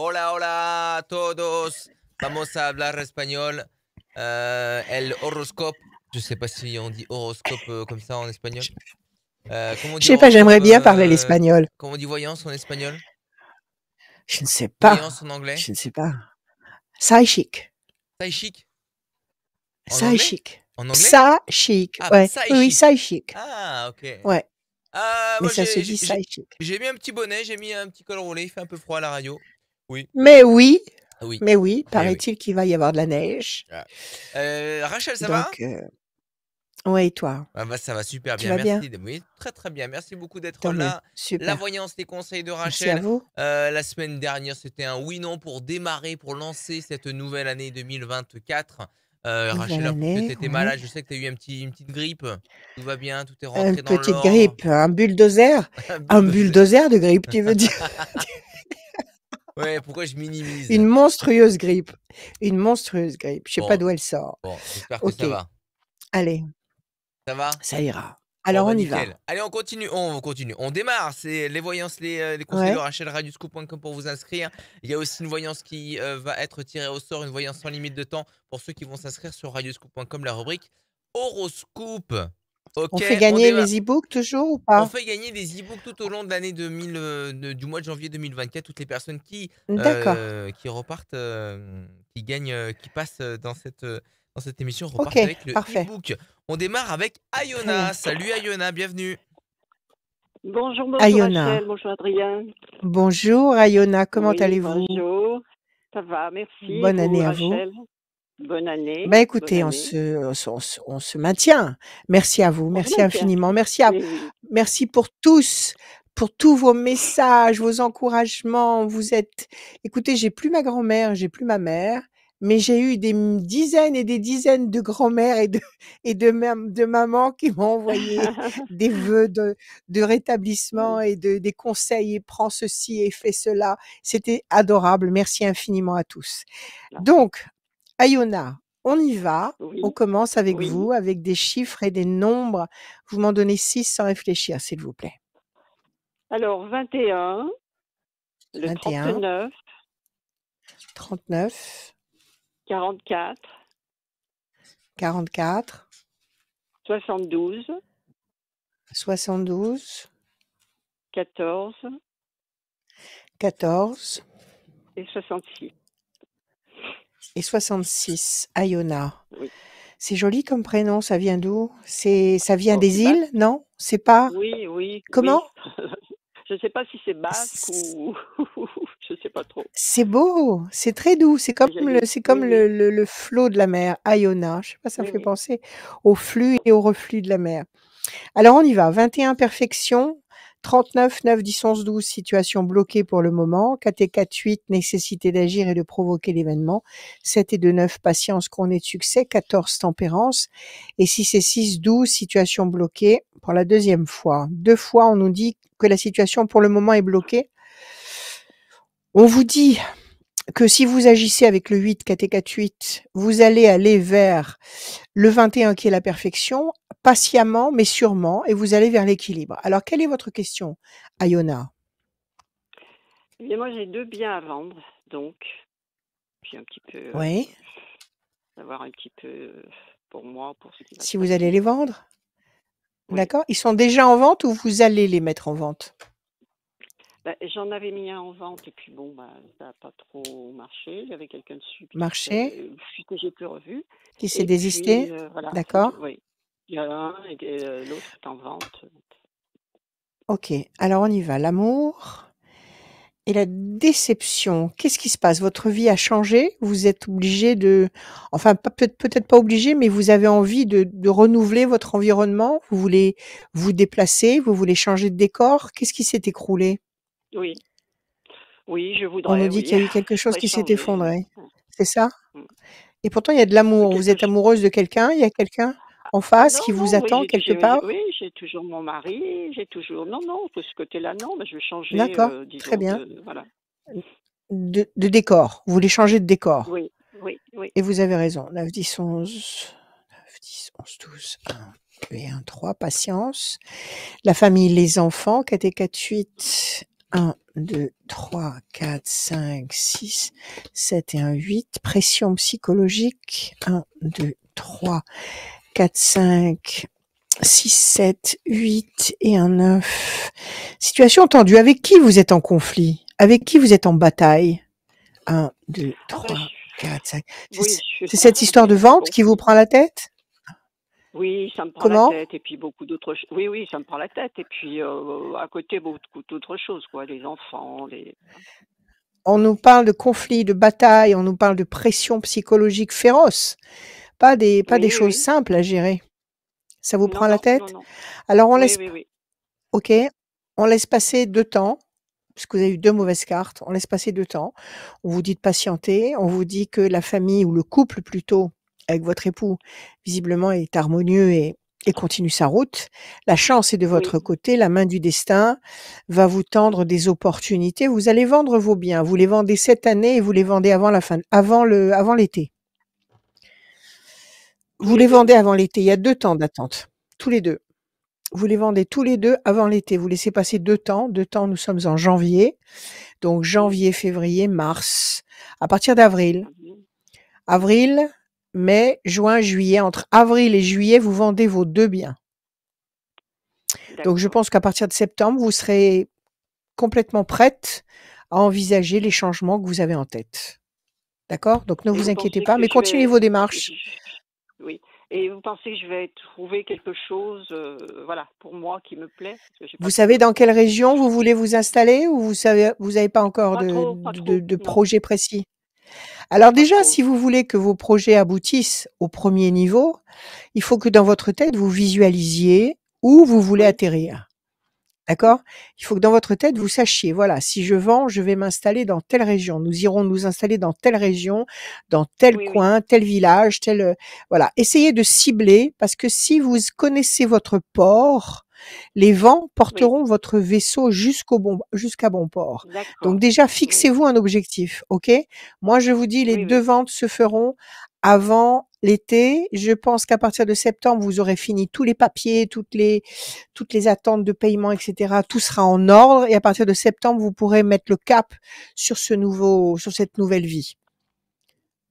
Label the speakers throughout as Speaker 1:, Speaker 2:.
Speaker 1: Hola, hola a todos. Vamos a hablar espagnol. El horoscope. Je sais pas si on dit horoscope comme ça en espagnol.
Speaker 2: Je
Speaker 1: Comment on
Speaker 2: je
Speaker 1: dit
Speaker 2: sais pas,
Speaker 1: horoscope
Speaker 2: j'aimerais bien parler l'espagnol.
Speaker 1: Comment on dit voyance en espagnol?
Speaker 2: Je ne sais pas.
Speaker 1: Voyance en anglais?
Speaker 2: Je ne sais pas. Psychic.
Speaker 1: Psychic? En anglais?
Speaker 2: Psychic.
Speaker 1: En anglais?
Speaker 2: Psychic.
Speaker 1: Ah,
Speaker 2: Ouais. Oui, oui,
Speaker 1: psychic.
Speaker 2: psychic.
Speaker 1: Ah, ok.
Speaker 2: Ouais. Mais
Speaker 1: Moi
Speaker 2: ça se dit
Speaker 1: j'ai
Speaker 2: psychic.
Speaker 1: j'ai mis un petit bonnet, j'ai mis un petit col roulé, il fait un peu froid à la radio. Oui.
Speaker 2: Mais oui,
Speaker 1: Oui.
Speaker 2: mais oui,
Speaker 1: Eh oui.
Speaker 2: paraît-il qu'il va y avoir de la neige.
Speaker 1: Ah. Rachel, ça va?
Speaker 2: Donc, ouais, et toi?
Speaker 1: Ah bah, ça va super
Speaker 2: Tu
Speaker 1: bien,
Speaker 2: vas bien?
Speaker 1: merci. Oui, très très bien. Merci beaucoup d'être
Speaker 2: Tant mieux.
Speaker 1: là. La
Speaker 2: Super.
Speaker 1: voyance, les conseils de
Speaker 2: Merci à
Speaker 1: Rachel.
Speaker 2: vous.
Speaker 1: La semaine dernière, c'était un oui-non pour démarrer, pour lancer cette nouvelle année 2024.
Speaker 2: Nouvelle
Speaker 1: Rachel, en plus que tu
Speaker 2: année,
Speaker 1: étais
Speaker 2: ouais.
Speaker 1: malade, je sais que tu as eu une petite grippe. Tout va bien, tout est
Speaker 2: Une
Speaker 1: rentré dans
Speaker 2: petite
Speaker 1: l'ordre.
Speaker 2: grippe, un bulldozer?
Speaker 1: Un
Speaker 2: Un
Speaker 1: bulldozer.
Speaker 2: bulldozer de grippe, tu veux dire?
Speaker 1: Ouais, pourquoi je minimise?
Speaker 2: Une monstrueuse grippe. Une monstrueuse grippe. Je sais pas
Speaker 1: Bon,
Speaker 2: d'où elle sort.
Speaker 1: bon, j'espère que
Speaker 2: OK,
Speaker 1: ça va.
Speaker 2: allez,
Speaker 1: Ça va?
Speaker 2: ça ira.
Speaker 1: Bon,
Speaker 2: Alors
Speaker 1: bah
Speaker 2: on y
Speaker 1: nickel.
Speaker 2: va.
Speaker 1: Allez, on continue. On démarre. C'est les voyances, les conseils de
Speaker 2: Ouais.
Speaker 1: Rachel, radioscoop.com pour vous inscrire. Il y a aussi une voyance qui va être tirée au sort, une voyance sans limite de temps pour ceux qui vont s'inscrire sur radioscoop.com, la rubrique horoscope.
Speaker 2: On
Speaker 1: Ok,
Speaker 2: fait
Speaker 1: on
Speaker 2: gagner
Speaker 1: démarre.
Speaker 2: les e-books toujours ou
Speaker 1: On
Speaker 2: pas?
Speaker 1: fait gagner des e-books tout au long de l'année du mois de janvier 2024. Toutes les personnes
Speaker 2: D'accord.
Speaker 1: qui repartent, qui gagnent, qui passent dans cette émission
Speaker 2: OK,
Speaker 1: repartent avec le
Speaker 2: parfait.
Speaker 1: e-book. On démarre avec
Speaker 2: Très bien.
Speaker 1: Ayona. Salut Ayona, bienvenue.
Speaker 3: Bonjour, bonjour
Speaker 2: Ayona.
Speaker 3: Rachel, bonjour Adrien.
Speaker 2: Bonjour Ayona, comment
Speaker 3: Oui,
Speaker 2: allez-vous?
Speaker 3: bonjour. Ça va, merci. Et
Speaker 2: Bonne
Speaker 3: vous,
Speaker 2: année à vous.
Speaker 3: Rachel? Bonne année.
Speaker 2: Bah
Speaker 3: Bonne
Speaker 2: écoutez, on
Speaker 3: année.
Speaker 2: se maintient. Merci à vous,
Speaker 3: On se
Speaker 2: merci
Speaker 3: maintient.
Speaker 2: infiniment.
Speaker 3: Mais oui.
Speaker 2: Merci pour tous vos messages, vos encouragements. Écoutez, j'ai plus ma grand-mère, j'ai plus ma mère, mais j'ai eu des dizaines et des dizaines de grand-mères de mamans qui m'ont envoyé des vœux de rétablissement
Speaker 3: Oui.
Speaker 2: et des conseils et prends ceci et fais cela. C'était adorable. Merci infiniment à tous.
Speaker 3: Ah,
Speaker 2: Donc, Ayona, on y va. On
Speaker 3: oui,
Speaker 2: commence avec
Speaker 3: oui.
Speaker 2: vous, avec des chiffres et des nombres. Vous m'en donnez 6 sans réfléchir, s'il vous plaît.
Speaker 3: Alors, 21, le
Speaker 2: 21,
Speaker 3: 39,
Speaker 2: 39,
Speaker 3: 44,
Speaker 2: 44,
Speaker 3: 72,
Speaker 2: 72,
Speaker 3: 14
Speaker 2: 14
Speaker 3: et 66.
Speaker 2: et 66. Ayona.
Speaker 3: Oui.
Speaker 2: C'est joli comme prénom, ça vient d'où? Ça vient
Speaker 3: Oh,
Speaker 2: des
Speaker 3: c'est basque.
Speaker 2: îles, non? C'est pas?
Speaker 3: Oui, oui,
Speaker 2: Comment?
Speaker 3: oui. Je ne sais pas si c'est basque
Speaker 2: C-
Speaker 3: ou je ne sais pas trop.
Speaker 2: C'est beau, c'est très doux, c'est comme
Speaker 3: Joli.
Speaker 2: c'est
Speaker 3: Oui,
Speaker 2: comme
Speaker 3: oui,
Speaker 2: le flot de la mer, Ayona. Je sais pas, ça me
Speaker 3: oui,
Speaker 2: fait
Speaker 3: oui.
Speaker 2: penser au flux et au reflux de la mer. Alors on y va, 21 perfection, 39 9 10 11 12 situation bloquée pour le moment, 4 et 4 8 nécessité d'agir et de provoquer l'événement, 7 et 2 9 patience couronné de succès, 14 tempérance et 6 et 6 12 situation bloquée pour la deuxième fois. Deux fois on nous dit que la situation pour le moment est bloquée. On vous dit que si vous agissez avec le 8, 4 et 4 8, vous allez aller vers le 21 qui est la perfection, patiemment mais sûrement, et vous allez vers l'équilibre. Alors, quelle est votre question, Ayona?
Speaker 3: Eh bien, moi, j'ai 2 biens à vendre, donc, puis un petit peu,
Speaker 2: Oui.
Speaker 3: savoir un petit peu pour moi, pour ce qui va se
Speaker 2: Si vous allez
Speaker 3: passer.
Speaker 2: les vendre?
Speaker 3: Oui.
Speaker 2: D'accord. Ils sont déjà en vente ou vous allez les mettre en vente?
Speaker 3: Bah, j'en avais mis un en vente et puis bon, bah, ça n'a pas trop marché. Il y avait quelqu'un dessus
Speaker 2: Marché?
Speaker 3: que j'ai plus revu.
Speaker 2: Qui s'est
Speaker 3: Et
Speaker 2: désisté?
Speaker 3: puis, voilà,
Speaker 2: D'accord.
Speaker 3: oui. Il y en a un et l'autre est en vente.
Speaker 2: Ok. Alors, on y va. L'amour et la déception. Qu'est-ce qui se passe? Votre vie a changé? Vous êtes obligé enfin, peut-être pas obligé, mais vous avez envie de renouveler votre environnement? Vous voulez vous déplacer? Vous voulez changer de décor? Qu'est-ce qui s'est écroulé?
Speaker 3: Oui, oui, je
Speaker 2: On nous
Speaker 3: voudrais,
Speaker 2: dit
Speaker 3: oui.
Speaker 2: qu'il y a eu quelque
Speaker 3: Je
Speaker 2: chose
Speaker 3: voudrais
Speaker 2: qui s'est
Speaker 3: changer, oui.
Speaker 2: effondré. C'est ça?
Speaker 3: Mm.
Speaker 2: Et pourtant, il y a de
Speaker 3: Oui,
Speaker 2: l'amour. Vous êtes amoureuse de quelqu'un? Il y a quelqu'un en face
Speaker 3: non,
Speaker 2: qui vous
Speaker 3: non, oui,
Speaker 2: attend quelque part?
Speaker 3: j'ai toujours mon mari, j'ai toujours. Non, non, de ce côté-là, non, mais je veux changer,
Speaker 2: D'accord. Très
Speaker 3: disons,
Speaker 2: bien.
Speaker 3: voilà.
Speaker 2: De décor. Vous voulez changer de décor.
Speaker 3: Oui, oui, oui.
Speaker 2: Et vous avez raison. 9, 10, 11. 9, 10, 11, 12. 1, 2 et 1, 3. Patience. La famille, les enfants. 4 et 4, 8. 1, 2, 3, 4, 5, 6, 7 et un 8. Pression psychologique. 1, 2, 3, 4, 5, 6, 7, 8 et un 9. Situation tendue. Avec qui vous êtes en conflit? Avec qui vous êtes en bataille? 1, 2,
Speaker 3: Ah bah,
Speaker 2: 3, 4, 5.
Speaker 3: oui,
Speaker 2: C'est cette histoire de vente qui vous prend la tête?
Speaker 3: Oui, ça me prend
Speaker 2: Comment?
Speaker 3: la tête. Et puis beaucoup d'autres choses. Oui, oui, ça me prend la tête. Et puis à côté, beaucoup d'autres choses, quoi. Les enfants, les.
Speaker 2: On nous parle de conflits, de batailles, on nous parle de pression psychologique féroce. Pas des
Speaker 3: Oui,
Speaker 2: choses
Speaker 3: oui.
Speaker 2: simples à gérer. Ça vous
Speaker 3: Non,
Speaker 2: prend la
Speaker 3: non,
Speaker 2: tête?
Speaker 3: non, non.
Speaker 2: Alors on
Speaker 3: Oui,
Speaker 2: laisse,
Speaker 3: oui, oui.
Speaker 2: ok, on laisse passer 2 temps, puisque vous avez eu 2 mauvaises cartes. On laisse passer 2 temps. On vous dit de patienter. On vous dit que la famille ou le couple plutôt avec votre époux visiblement est harmonieux et continue sa route. La chance est de votre
Speaker 3: Oui.
Speaker 2: côté. La main du destin va vous tendre des opportunités. Vous allez vendre vos biens. Vous les vendez cette année et vous les vendez avant l'été. Vous les vendez avant l'été. Il y a 2 temps d'attente. Tous les 2. Vous les vendez tous les 2 avant l'été. Vous laissez passer 2 temps. 2 temps, nous sommes en janvier. Donc janvier, février, mars. À partir d'avril. Avril, mai, juin, juillet. Entre avril et juillet, vous vendez vos 2 biens. Donc je pense qu'à partir de septembre, vous serez complètement prête à envisager les changements que vous avez en tête. D'accord? Donc ne
Speaker 3: Et
Speaker 2: vous
Speaker 3: vous
Speaker 2: inquiétez
Speaker 3: pensez
Speaker 2: pas,
Speaker 3: que
Speaker 2: mais
Speaker 3: je
Speaker 2: continuez
Speaker 3: vais-
Speaker 2: vos démarches.
Speaker 3: Oui. Et vous pensez que je vais trouver quelque chose, voilà, pour moi qui me plaît? Parce que j'ai pas
Speaker 2: Vous savez
Speaker 3: trouvé
Speaker 2: dans quelle
Speaker 3: encore.
Speaker 2: région vous voulez vous installer ou vous avez pas encore
Speaker 3: Pas trop,
Speaker 2: de
Speaker 3: non.
Speaker 2: projet précis? Alors
Speaker 3: Pas
Speaker 2: déjà,
Speaker 3: trop.
Speaker 2: si vous voulez que vos projets aboutissent au premier niveau, il faut que dans votre tête, vous visualisiez où vous voulez
Speaker 3: Oui.
Speaker 2: atterrir. D'accord? Il faut que dans votre tête, vous sachiez, voilà, si je vends, je vais m'installer dans telle région. Nous irons nous installer dans telle région, dans tel
Speaker 3: Oui, oui.
Speaker 2: coin, tel village, voilà. Essayez de cibler parce que si vous connaissez votre port, les vents porteront votre vaisseau jusqu'à bon port.
Speaker 3: D'accord.
Speaker 2: Donc déjà,
Speaker 3: Oui.
Speaker 2: fixez-vous un objectif, ok? Moi, je vous dis, les
Speaker 3: Oui,
Speaker 2: 2
Speaker 3: oui.
Speaker 2: ventes se feront avant l'été. Je pense qu'à partir de septembre, vous aurez fini tous les papiers, toutes les attentes de paiement, etc. Tout sera en ordre et à partir de septembre, vous pourrez mettre le cap sur cette nouvelle vie.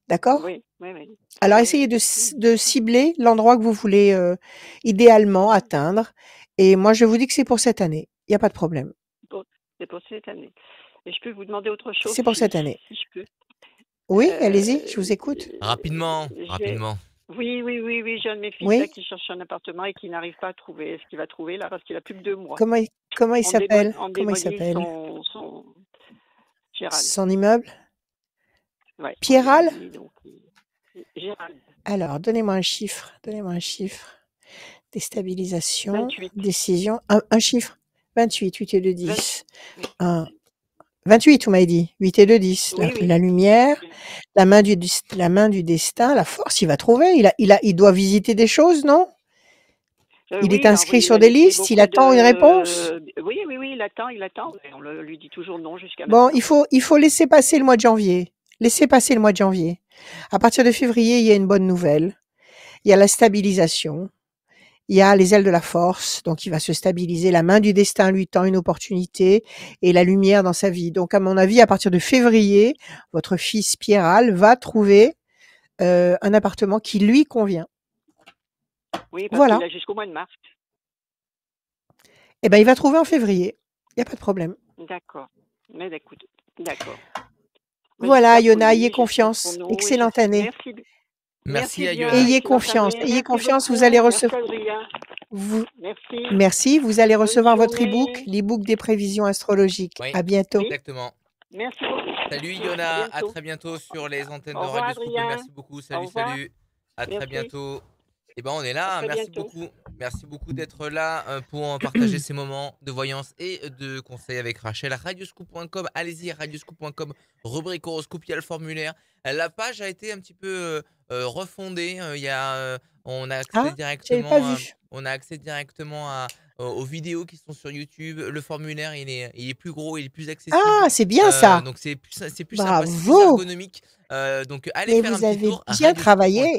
Speaker 2: D'accord?
Speaker 3: Oui, oui, oui.
Speaker 2: Alors
Speaker 3: Oui,
Speaker 2: essayez
Speaker 3: oui.
Speaker 2: de cibler l'endroit que vous voulez idéalement atteindre. Et moi, je vous dis que c'est pour cette année. Il n'y a pas de problème.
Speaker 3: C'est pour cette année. Et je peux vous demander autre chose
Speaker 2: C'est pour cette année.
Speaker 3: si je peux.
Speaker 2: Oui, allez-y, je vous écoute.
Speaker 1: Rapidement.
Speaker 3: Oui, j'ai un de mes fils
Speaker 2: Oui.
Speaker 3: là, qui cherche un appartement et qui n'arrive pas à trouver. Est-ce qu'il va trouver là parce qu'il a plus que 2 mois?
Speaker 2: Comment il s'appelle? Comment il s'appelle?
Speaker 3: Son Gérald.
Speaker 2: Son immeuble?
Speaker 3: Ouais,
Speaker 2: Pierral?
Speaker 3: Gérald.
Speaker 2: Alors, donnez-moi un chiffre. Déstabilisation,
Speaker 3: 28.
Speaker 2: décision, un chiffre. 28, 8 et 2, 10. 28, vous m'avez dit. 8 et 2, 10.
Speaker 3: Oui,
Speaker 2: La lumière, la main du destin, la force, il va trouver. Il doit visiter des choses, non? Il est inscrit sur des listes, il attend une réponse.
Speaker 3: Oui, il attend. Et on lui dit toujours non jusqu'à maintenant.
Speaker 2: Bon, il faut laisser passer le mois de janvier. Laissez passer le mois de janvier. À partir de février, il y a une bonne nouvelle. Il y a la stabilisation. Il y a les ailes de la force, donc il va se stabiliser. La main du destin lui tend une opportunité et la lumière dans sa vie. Donc, à mon avis, à partir de février, votre fils Pierral va trouver un appartement qui lui convient.
Speaker 3: Oui, parce
Speaker 2: Voilà.
Speaker 3: qu'il a jusqu'au mois de mars.
Speaker 2: Eh ben, il va trouver en février. Il n'y a pas de problème.
Speaker 3: D'accord. Mais écoute, d'accord.
Speaker 2: Voilà, Yona, ayez confiance. Excellente année.
Speaker 3: Merci à
Speaker 1: Yona.
Speaker 2: Ayez confiance, vous allez recevoir. Merci, vous allez recevoir votre e-book, l'e-book des prévisions astrologiques.
Speaker 1: Oui,
Speaker 2: à bientôt.
Speaker 1: Exactement.
Speaker 3: Merci beaucoup.
Speaker 1: Salut Yona, à très bientôt sur les antennes de Radio Scoop. Merci beaucoup, salut. À très bientôt. Et ben on est là, merci beaucoup d'être là pour partager ces moments de voyance et de conseils avec Rachel. Radioscoop.com, allez-y, radioscoop.com, rubrique horoscope, il y a le formulaire. La page a été un petit peu refondée. On a accès directement aux vidéos qui sont sur YouTube. Le formulaire, il est plus gros, il est plus accessible.
Speaker 2: Ah, c'est bien ça.
Speaker 1: Donc c'est plus sympa, c'est plus ergonomique. Donc allez faire un petit tour.
Speaker 2: Bien travaillé.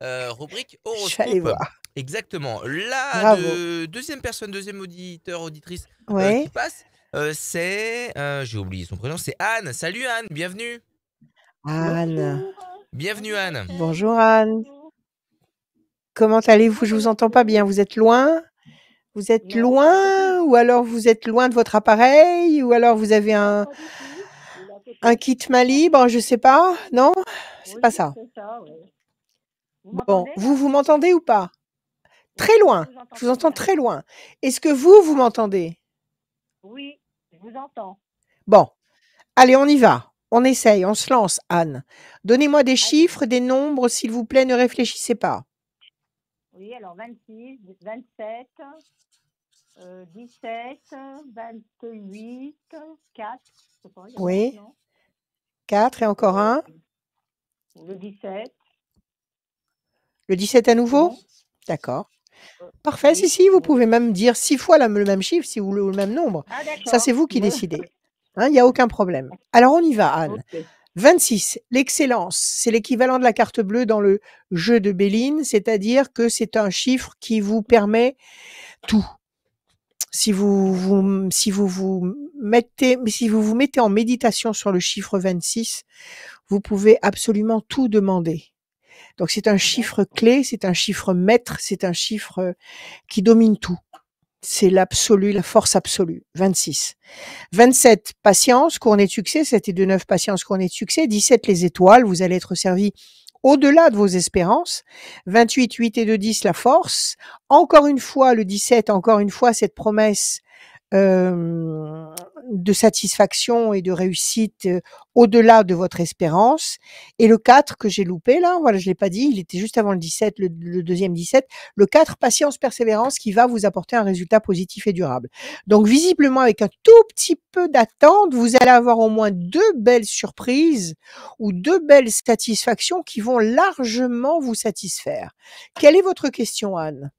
Speaker 1: Rubrique horoscope.
Speaker 2: Je vais aller voir.
Speaker 1: Exactement. Là, deuxième auditeur, auditrice qui passe. J'ai oublié son prénom, c'est Anne. Salut Anne, bienvenue.
Speaker 2: Anne.
Speaker 1: Bienvenue Anne.
Speaker 2: Bonjour Anne. Comment allez-vous? Je vous entends pas bien. Vous êtes loin? Vous êtes loin? Ou alors vous êtes loin de votre appareil? Ou alors vous avez un kit main libre? Je sais pas. Non? C'est pas ça. Bon, vous m'entendez ou pas? Très loin. Je vous entends très loin. Est-ce que vous m'entendez?
Speaker 4: Oui, je vous entends.
Speaker 2: Bon. Allez, on y va. On essaye, on se lance, Anne. Donnez-moi des chiffres, des nombres, s'il vous plaît, ne réfléchissez pas.
Speaker 4: Oui, alors 26, 27, 17, 28, 4.
Speaker 2: Oui. 4 et encore un.
Speaker 4: Le 17.
Speaker 2: Le 17 à nouveau?
Speaker 4: Bon.
Speaker 2: D'accord. Parfait, oui. Si, vous pouvez même dire 6 fois le même chiffre, si vous voulez, ou le même nombre.
Speaker 4: Ah,
Speaker 2: ça, c'est vous qui décidez. Il n'y a aucun problème. Alors, on y va, Anne. Okay. 26, l'excellence, c'est l'équivalent de la carte bleue dans le jeu de Béline, c'est-à-dire que c'est un chiffre qui vous permet tout. Si vous vous mettez en méditation sur le chiffre 26, vous pouvez absolument tout demander. Donc, c'est un chiffre clé, c'est un chiffre maître, c'est un chiffre qui domine tout. C'est l'absolu, la force absolue. 26. 27, patience, couronnée de succès. 7 et 2, 9, patience, couronnée de succès. 17, les étoiles. Vous allez être servi au-delà de vos espérances. 28, 8 et 2, 10, la force. Encore une fois, le 17, encore une fois, cette promesse de satisfaction et de réussite au-delà de votre espérance. Et le 4 que j'ai loupé là, voilà, je l'ai pas dit, il était juste avant le 17, le deuxième 17. Le 4, patience, persévérance, qui va vous apporter un résultat positif et durable. Donc visiblement, avec un tout petit peu d'attente, vous allez avoir au moins 2 belles surprises ou 2 belles satisfactions qui vont largement vous satisfaire. Quelle est votre question, Anne?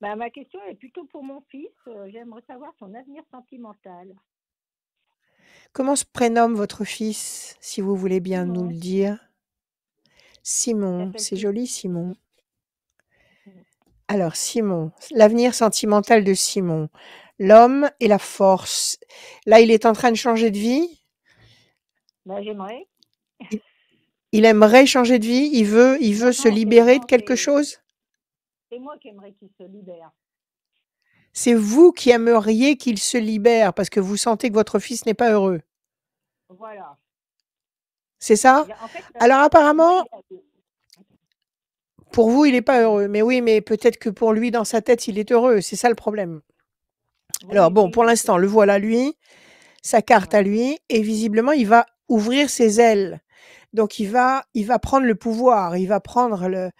Speaker 4: Bah, ma question est plutôt pour mon fils. J'aimerais savoir son avenir sentimental.
Speaker 2: Comment se prénomme votre fils, si vous voulez bien Simon. Nous le dire? Simon, c'est joli Simon. Alors Simon, l'avenir sentimental de Simon, l'homme et la force. Là, il est en train de changer de vie?
Speaker 4: Bah, j'aimerais.
Speaker 2: Il aimerait changer de vie? Il veut se libérer de quelque chose?
Speaker 4: C'est moi qui aimerais qu'il se libère.
Speaker 2: C'est vous qui aimeriez qu'il se libère parce que vous sentez que votre fils n'est pas heureux.
Speaker 4: Voilà.
Speaker 2: C'est ça?
Speaker 4: En fait,
Speaker 2: alors apparemment, pour vous, il n'est pas heureux. Mais oui, mais peut-être que pour lui, dans sa tête, il est heureux. C'est ça le problème. Oui, alors bon, pour l'instant, le voilà lui, sa carte à lui, et visiblement, il va ouvrir ses ailes. Donc, il va prendre le pouvoir, il va prendre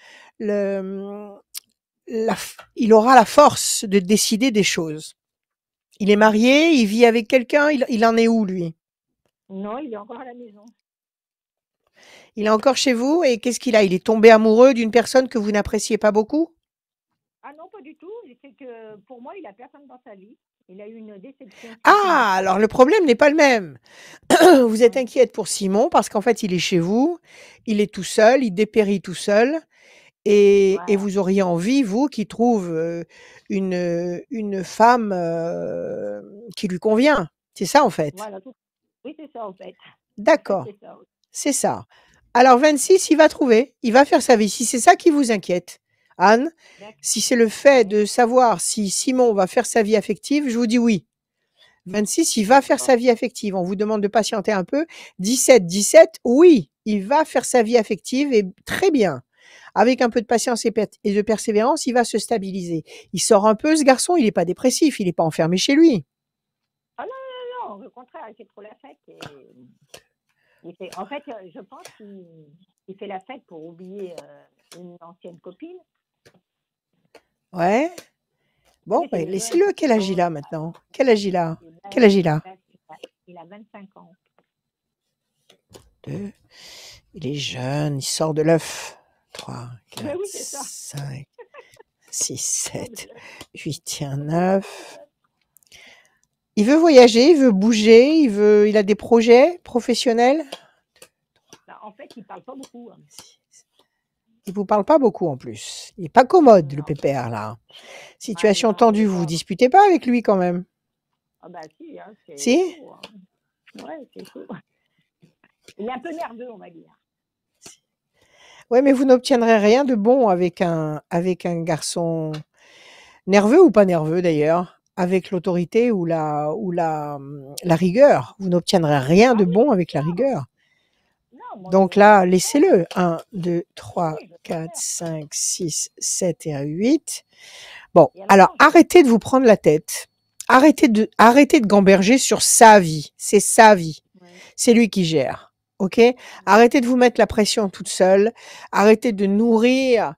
Speaker 2: il aura la force de décider des choses. Il est marié, il vit avec quelqu'un, il en est où, lui?
Speaker 4: Non, il est encore à la maison.
Speaker 2: Il est encore chez vous, et qu'est-ce qu'il a? Il est tombé amoureux d'une personne que vous n'appréciez pas beaucoup?
Speaker 4: Ah non, pas du tout. C'est que pour moi, il a personne dans sa vie. Il a eu une déception.
Speaker 2: Ah, alors le problème n'est pas le même. Vous êtes inquiète pour Simon parce qu'en fait, il est chez vous, il est tout seul, il dépérit tout seul. Et vous auriez envie, vous, qu'il trouve une femme qui lui convient. C'est ça, en fait.
Speaker 4: Voilà. Oui, c'est ça, en fait.
Speaker 2: D'accord. C'est ça. Alors, 26, il va trouver. Il va faire sa vie. Si c'est ça qui vous inquiète, Anne, si c'est le fait de savoir si Simon va faire sa vie affective, je vous dis oui. 26, il va faire sa vie affective. On vous demande de patienter un peu. 17, oui, il va faire sa vie affective et très bien. Avec un peu de patience et de persévérance, il va se stabiliser. Il sort un peu, ce garçon, il n'est pas dépressif, il n'est pas enfermé chez lui.
Speaker 4: Ah non, au contraire, il fait trop la fête. En fait, je pense qu'il fait la fête pour oublier une ancienne copine.
Speaker 2: Ouais. Bon, bah, laissez-le. Quel âge il a maintenant? Quel âge il a? Quel âge il a?
Speaker 4: Il a 25 ans.
Speaker 2: Il est jeune, il sort de l'œuf. 3, 4,
Speaker 4: oui,
Speaker 2: 5, 6, 7, 8, 9. Il veut voyager, il veut bouger, il a des projets professionnels.
Speaker 4: En fait, il ne parle pas beaucoup. Hein.
Speaker 2: Il vous parle pas beaucoup en plus. Il n'est pas commode, le pépère, là. Situation tendue, vous ne disputez pas avec lui quand même?
Speaker 4: Ah bah si, hein, c'est
Speaker 2: Si?
Speaker 4: chaud. Hein. Ouais, c'est chaud. Il est un peu nerveux, on va dire.
Speaker 2: Oui, mais vous n'obtiendrez rien de bon avec un garçon nerveux ou pas nerveux d'ailleurs, avec l'autorité ou la rigueur. Vous n'obtiendrez rien
Speaker 4: Ah
Speaker 2: de
Speaker 4: oui,
Speaker 2: bon avec la
Speaker 4: non,
Speaker 2: rigueur.
Speaker 4: non, moi
Speaker 2: Donc
Speaker 4: je
Speaker 2: là,
Speaker 4: préfère.
Speaker 2: laissez-le. 1, 2, 3,
Speaker 4: Oui, je
Speaker 2: 4,
Speaker 4: préfère.
Speaker 2: 5, 6, 7 et 8. Bon,
Speaker 4: Et alors
Speaker 2: alors
Speaker 4: non,
Speaker 2: arrêtez de vous prendre la tête. Arrêtez de gamberger sur sa vie. C'est sa vie.
Speaker 4: ouais,
Speaker 2: C'est lui qui gère. OK?
Speaker 4: ouais.
Speaker 2: Arrêtez de vous mettre la pression toute seule. Arrêtez de nourrir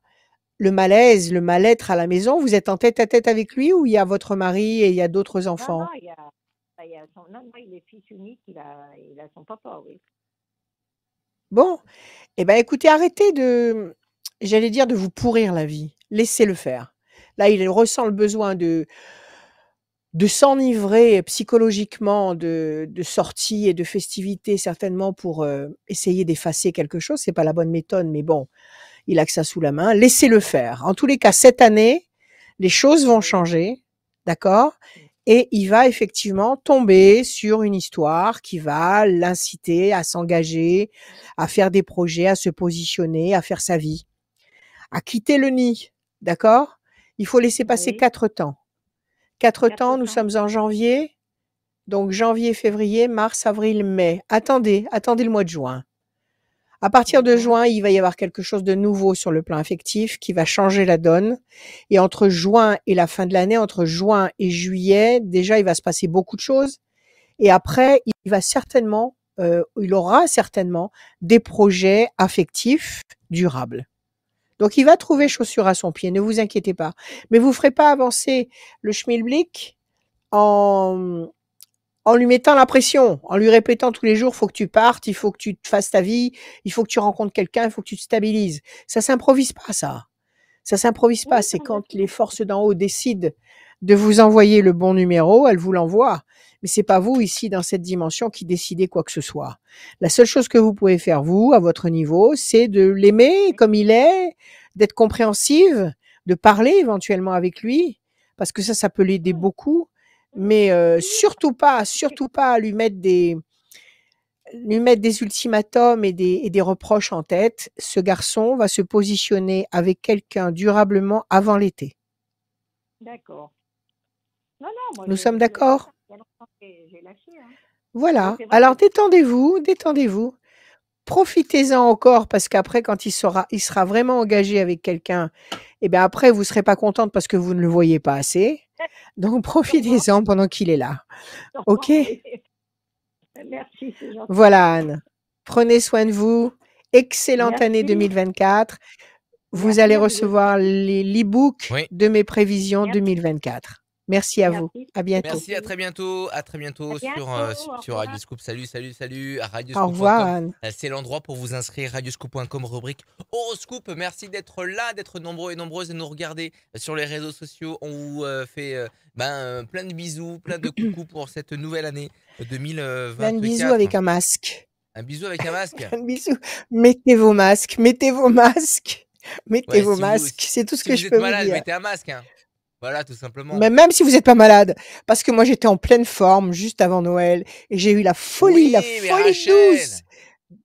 Speaker 2: le malaise, le mal-être à la maison. Vous êtes en tête-à-tête avec lui ou il y a votre mari et il y a d'autres
Speaker 4: Non, non,
Speaker 2: enfants?
Speaker 4: non, non, il est fils unique, il a son papa, oui.
Speaker 2: Bon, eh ben, écoutez, arrêtez j'allais dire de vous pourrir la vie. Laissez-le faire. Là, il ressent le besoin de s'enivrer psychologiquement de sorties et de festivités, certainement pour essayer d'effacer quelque chose. C'est pas la bonne méthode, mais bon, il a que ça sous la main. Laissez-le faire. En tous les cas, cette année, les choses vont
Speaker 4: Oui,
Speaker 2: changer, d'accord?
Speaker 4: oui.
Speaker 2: Et il va effectivement tomber sur une histoire qui va l'inciter à s'engager, à faire des projets, à se positionner, à faire sa vie, à quitter le nid, d'accord? Il faut laisser passer
Speaker 4: Oui,
Speaker 2: 4 temps. 4
Speaker 4: 4
Speaker 2: temps, nous
Speaker 4: temps.
Speaker 2: sommes en janvier, donc janvier, février, mars, avril, mai. Attendez le mois de juin. À partir
Speaker 4: Mois de
Speaker 2: de
Speaker 4: juin.
Speaker 2: juin, il va y avoir quelque chose de nouveau sur le plan affectif qui va changer la donne. Et entre juin et la fin de l'année, entre juin et juillet, déjà, il va se passer beaucoup de choses. Et après, il aura certainement des projets affectifs durables. Donc, il va trouver
Speaker 4: D'accord.
Speaker 2: chaussure à son pied, ne vous inquiétez pas. Mais vous ne ferez pas avancer le schmilblick en, en lui mettant la pression, en lui répétant tous les jours, faut que tu partes, il faut que tu te fasses ta vie, il faut que tu rencontres quelqu'un, il faut que tu te stabilises. Ça s'improvise pas, ça. Ça s'improvise
Speaker 4: Oui,
Speaker 2: pas. C'est
Speaker 4: non, bien
Speaker 2: quand
Speaker 4: sûr.
Speaker 2: les forces d'en haut décident de vous envoyer le bon numéro, elles vous l'envoient. Mais c'est pas vous ici dans cette dimension qui décidez quoi que ce soit. La seule chose que vous pouvez faire vous, à votre niveau, c'est de l'aimer comme il est, d'être compréhensive, de parler éventuellement avec lui, parce que ça peut l'aider
Speaker 4: Oui,
Speaker 2: beaucoup.
Speaker 4: oui,
Speaker 2: Mais
Speaker 4: oui, oui.
Speaker 2: surtout pas lui mettre des ultimatums et des reproches en tête. Ce garçon va se positionner avec quelqu'un durablement avant l'été.
Speaker 4: D'accord. Non, non, moi,
Speaker 2: Nous sommes
Speaker 4: je lâche pas.
Speaker 2: d'accord?
Speaker 4: Il y a longtemps que j'ai lâché. Hein. Mais
Speaker 2: Voilà.
Speaker 4: c'est vrai que
Speaker 2: Alors détendez-vous, détendez-vous. Profitez-en encore parce qu'après, quand il sera vraiment engagé avec quelqu'un, et bien après, vous serez pas contente parce que vous ne le voyez pas assez. Donc
Speaker 4: sûrement,
Speaker 2: profitez-en pendant qu'il est là. OK?
Speaker 4: sûrement, oui. Merci, c'est gentil.
Speaker 2: Voilà, Anne. Prenez soin de vous. Excellente année
Speaker 4: Merci.
Speaker 2: 2024. Vous allez
Speaker 4: Merci à vous aussi.
Speaker 2: recevoir l'e-book
Speaker 1: Oui.
Speaker 2: de mes prévisions
Speaker 4: Merci.
Speaker 2: 2024. Merci à vous.
Speaker 4: Merci.
Speaker 2: À
Speaker 4: C'est
Speaker 2: bientôt.
Speaker 1: Merci, à
Speaker 4: gentil.
Speaker 1: très bientôt. À très
Speaker 4: À
Speaker 1: bientôt sur,
Speaker 4: bientôt. Au
Speaker 1: sur
Speaker 4: revoir.
Speaker 1: Radioscoop. Salut, salut, salut. À
Speaker 2: Au revoir,
Speaker 1: radioscoop.com.
Speaker 2: Anne.
Speaker 1: C'est l'endroit pour vous inscrire. Radioscoop.com, rubrique horoscope. Merci d'être là, d'être nombreux et nombreuses et nous regarder sur les réseaux sociaux. On vous fait plein de bisous, plein de coucous pour cette nouvelle année
Speaker 2: Plein de bisous
Speaker 1: 2024.
Speaker 2: avec un masque.
Speaker 1: Un bisou avec un masque.
Speaker 2: Plein de bisous. Mettez vos masques. Mettez vos masques. Mettez
Speaker 1: Ouais,
Speaker 2: vos masques. C'est tout ce
Speaker 1: si
Speaker 2: que
Speaker 1: vous
Speaker 2: je
Speaker 1: êtes
Speaker 2: peux vous
Speaker 1: malade,
Speaker 2: dire.
Speaker 1: mettez un masque. Hein. Voilà, tout simplement.
Speaker 2: Mais même si vous n'êtes pas malade, parce que moi j'étais en pleine forme juste avant Noël et j'ai eu la
Speaker 1: Oui, mais
Speaker 2: folie douce
Speaker 1: Rachel,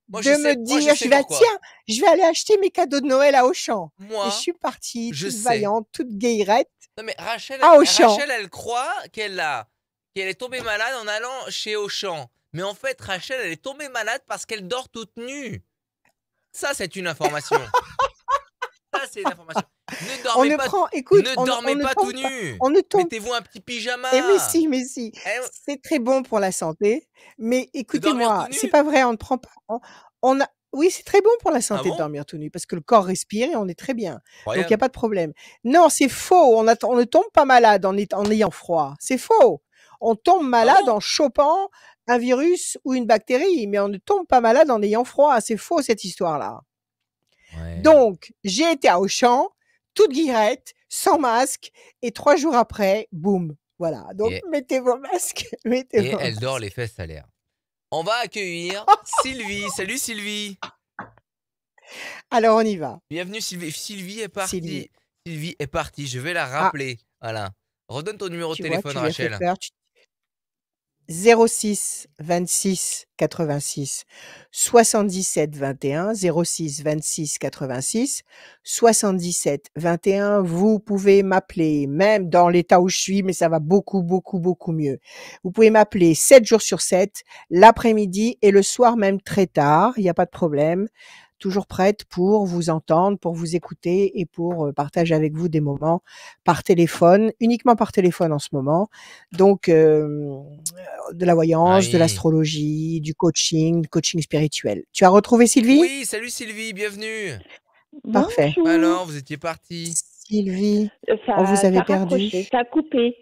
Speaker 2: de me
Speaker 1: moi je
Speaker 2: dire,
Speaker 1: sais pourquoi.
Speaker 2: je vais aller acheter mes cadeaux de Noël à Auchan. Et je
Speaker 1: Moi,
Speaker 2: suis partie
Speaker 1: je
Speaker 2: toute
Speaker 1: sais.
Speaker 2: vaillante, toute guillerette
Speaker 1: Non mais
Speaker 2: à Auchan.
Speaker 1: Rachel, elle croit qu'elle est tombée malade en allant chez Auchan. Mais en fait, Rachel, elle est tombée malade parce qu'elle dort toute nue. Ça, c'est une information. Ça, c'est une information. Ne
Speaker 2: On
Speaker 1: dormez
Speaker 2: ne
Speaker 1: pas,
Speaker 2: prend, écoute,
Speaker 1: ne
Speaker 2: on
Speaker 1: dormez
Speaker 2: ne
Speaker 1: pas tout
Speaker 2: tombe pas,
Speaker 1: nu.
Speaker 2: on ne tombe.
Speaker 1: Mettez-vous un petit
Speaker 2: Mais
Speaker 1: pyjama.
Speaker 2: si,
Speaker 1: Eh,
Speaker 2: c'est très bon pour la santé. Mais
Speaker 1: de dormir
Speaker 2: écoutez-moi,
Speaker 1: tout
Speaker 2: c'est
Speaker 1: nu.
Speaker 2: pas vrai, on ne prend pas. Oui, c'est très bon pour la
Speaker 1: Ah
Speaker 2: santé de
Speaker 1: bon?
Speaker 2: dormir tout nu parce que le corps respire et on est très bien. Donc il y a
Speaker 1: Incroyable.
Speaker 2: pas de problème. Non, c'est faux. On ne tombe pas malade en ayant froid. C'est faux. On tombe
Speaker 1: Ah
Speaker 2: malade
Speaker 1: bon?
Speaker 2: en chopant un virus ou une bactérie, mais on ne tombe pas malade en ayant froid. C'est faux cette histoire-là.
Speaker 1: Ouais.
Speaker 2: Donc, j'ai été à Auchan, toute guillerette, sans masque, et 3 jours après, boum. Voilà. Donc,
Speaker 1: Et,
Speaker 2: mettez vos masques. Mettez
Speaker 1: et
Speaker 2: vos
Speaker 1: elle dort les
Speaker 2: masques.
Speaker 1: fesses à l'air. On va accueillir Sylvie. Salut Sylvie.
Speaker 2: Alors, on y va.
Speaker 1: Bienvenue Sylvie. Sylvie est
Speaker 2: Sylvie.
Speaker 1: partie. Sylvie est partie. Je vais la
Speaker 2: Ah,
Speaker 1: rappeler. Voilà. Redonne ton numéro de
Speaker 2: tu vois,
Speaker 1: téléphone,
Speaker 2: tu lui as fait
Speaker 1: Rachel.
Speaker 2: peur. 06 26 86 77 21, 06 26 86 77 21. Vous pouvez m'appeler, même dans l'état où je suis, mais ça va beaucoup, beaucoup, beaucoup mieux. Vous pouvez m'appeler 7 jours sur 7, l'après-midi et le soir même très tard, il n'y a pas de problème. Toujours prête pour vous entendre, pour vous écouter et pour partager avec vous des moments par téléphone, uniquement par téléphone en ce moment. Donc, de la
Speaker 1: Ah
Speaker 2: voyance, de
Speaker 1: oui.
Speaker 2: l'astrologie, du coaching spirituel. Tu as retrouvé Sylvie?
Speaker 1: Oui, salut Sylvie, bienvenue.
Speaker 2: Parfait.
Speaker 3: Bonjour.
Speaker 1: Alors, vous étiez partie.
Speaker 2: Sylvie, on vous
Speaker 4: Ça
Speaker 2: avait
Speaker 4: a raccroché,
Speaker 2: perdu.
Speaker 4: ça a coupé.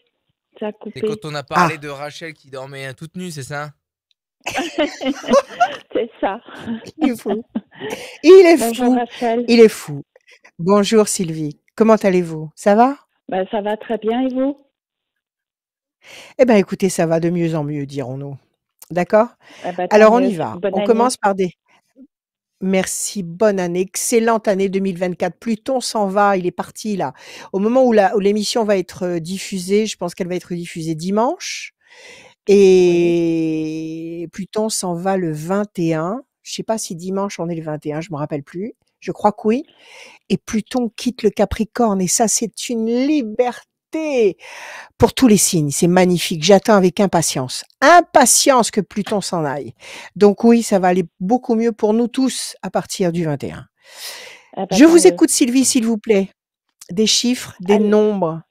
Speaker 4: Ça a
Speaker 1: C'est
Speaker 4: coupé.
Speaker 1: quand on a parlé
Speaker 2: Ah,
Speaker 1: de Rachel qui dormait toute nue, c'est ça?
Speaker 4: C'est ça.
Speaker 2: il est fou. Il est
Speaker 4: Bonjour
Speaker 2: fou.
Speaker 4: Rachel.
Speaker 2: Il est fou. Bonjour Sylvie. Comment allez-vous? Ça va?
Speaker 4: Ben, ça va très bien et vous?
Speaker 2: Eh ben, écoutez, ça va de mieux en mieux, dirons-nous. D'accord?
Speaker 4: Eh ben, tant
Speaker 2: Alors, on y
Speaker 4: mieux.
Speaker 2: va.
Speaker 4: Bonne
Speaker 2: On
Speaker 4: année.
Speaker 2: commence par des merci, bonne année, excellente année 2024. Pluton s'en va, il est parti là. Au moment où l'émission va être diffusée, je pense qu'elle va être diffusée dimanche.
Speaker 4: Oui.
Speaker 2: Et Pluton s'en va le 21. Je sais pas si dimanche on est le 21, je me rappelle plus. Je crois que oui. Et Pluton quitte le Capricorne et ça, c'est une liberté pour tous les signes. C'est magnifique. J'attends avec impatience. Impatience que Pluton s'en aille. Donc oui, ça va aller beaucoup mieux pour nous tous à partir du 21.
Speaker 4: Eh ben,
Speaker 2: Je
Speaker 4: tant
Speaker 2: vous
Speaker 4: mieux.
Speaker 2: écoute Sylvie, s'il vous plaît. Des chiffres, des
Speaker 4: Alors,
Speaker 2: nombres.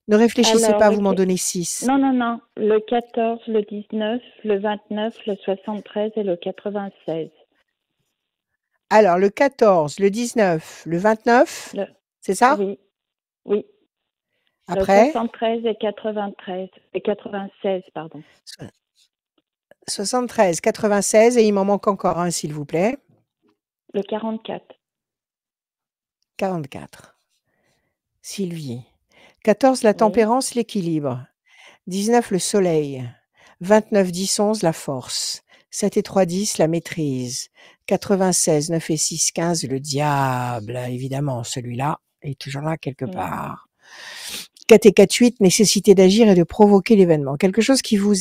Speaker 2: Ne réfléchissez
Speaker 4: alors
Speaker 2: pas,
Speaker 4: le
Speaker 2: vous m'en
Speaker 4: qui-
Speaker 2: donnez 6.
Speaker 4: non, non, non. Le 14, le 19, le 29, le 73 et le 96.
Speaker 2: Alors, le 14, le 19, le 29,
Speaker 4: Le...
Speaker 2: c'est ça?
Speaker 4: Oui, oui. Le
Speaker 2: Après?
Speaker 4: 73 et 93. Et 96, pardon.
Speaker 2: 73, 96, et il m'en manque encore un, s'il vous plaît.
Speaker 4: Le 44.
Speaker 2: 44. Sylvie. 14, la
Speaker 4: Oui,
Speaker 2: tempérance, l'équilibre. 19, le soleil. 29, 10, 11, la force. 7 et 3, 10, la maîtrise. 96, 9 et 6, 15, le diable. Évidemment, celui-là est toujours là quelque
Speaker 4: oui.
Speaker 2: part. 4 et 4, 8, nécessité d'agir et de provoquer l'événement. Quelque chose qui vous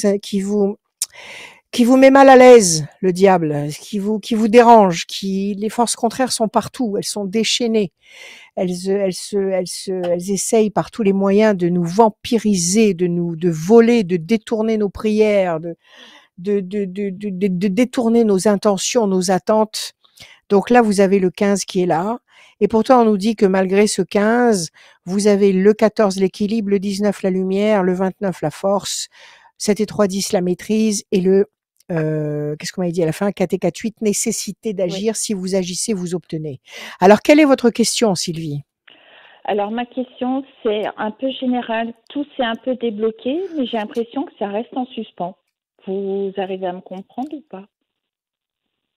Speaker 2: met mal à l'aise, le diable, qui vous dérange, les forces contraires sont partout, elles sont déchaînées. Elles essayent par tous les moyens de nous vampiriser, de voler, de détourner nos prières, de détourner nos intentions, nos attentes. Donc là, vous avez le 15 qui est là. Et pourtant, on nous dit que malgré ce 15, vous avez le 14, l'équilibre, le 19, la lumière, le 29, la force, 7 et 3, 10, la maîtrise, et le, qu'est-ce qu'on m'a dit à la fin? 4 et 4, 8, nécessité
Speaker 4: Oui.
Speaker 2: d'agir. Si vous agissez, vous obtenez. Alors, quelle est votre question, Sylvie?
Speaker 4: Alors, ma question, c'est un peu générale. Tout s'est un peu débloqué, mais j'ai l'impression que ça reste en suspens. Vous arrivez à me comprendre ou pas?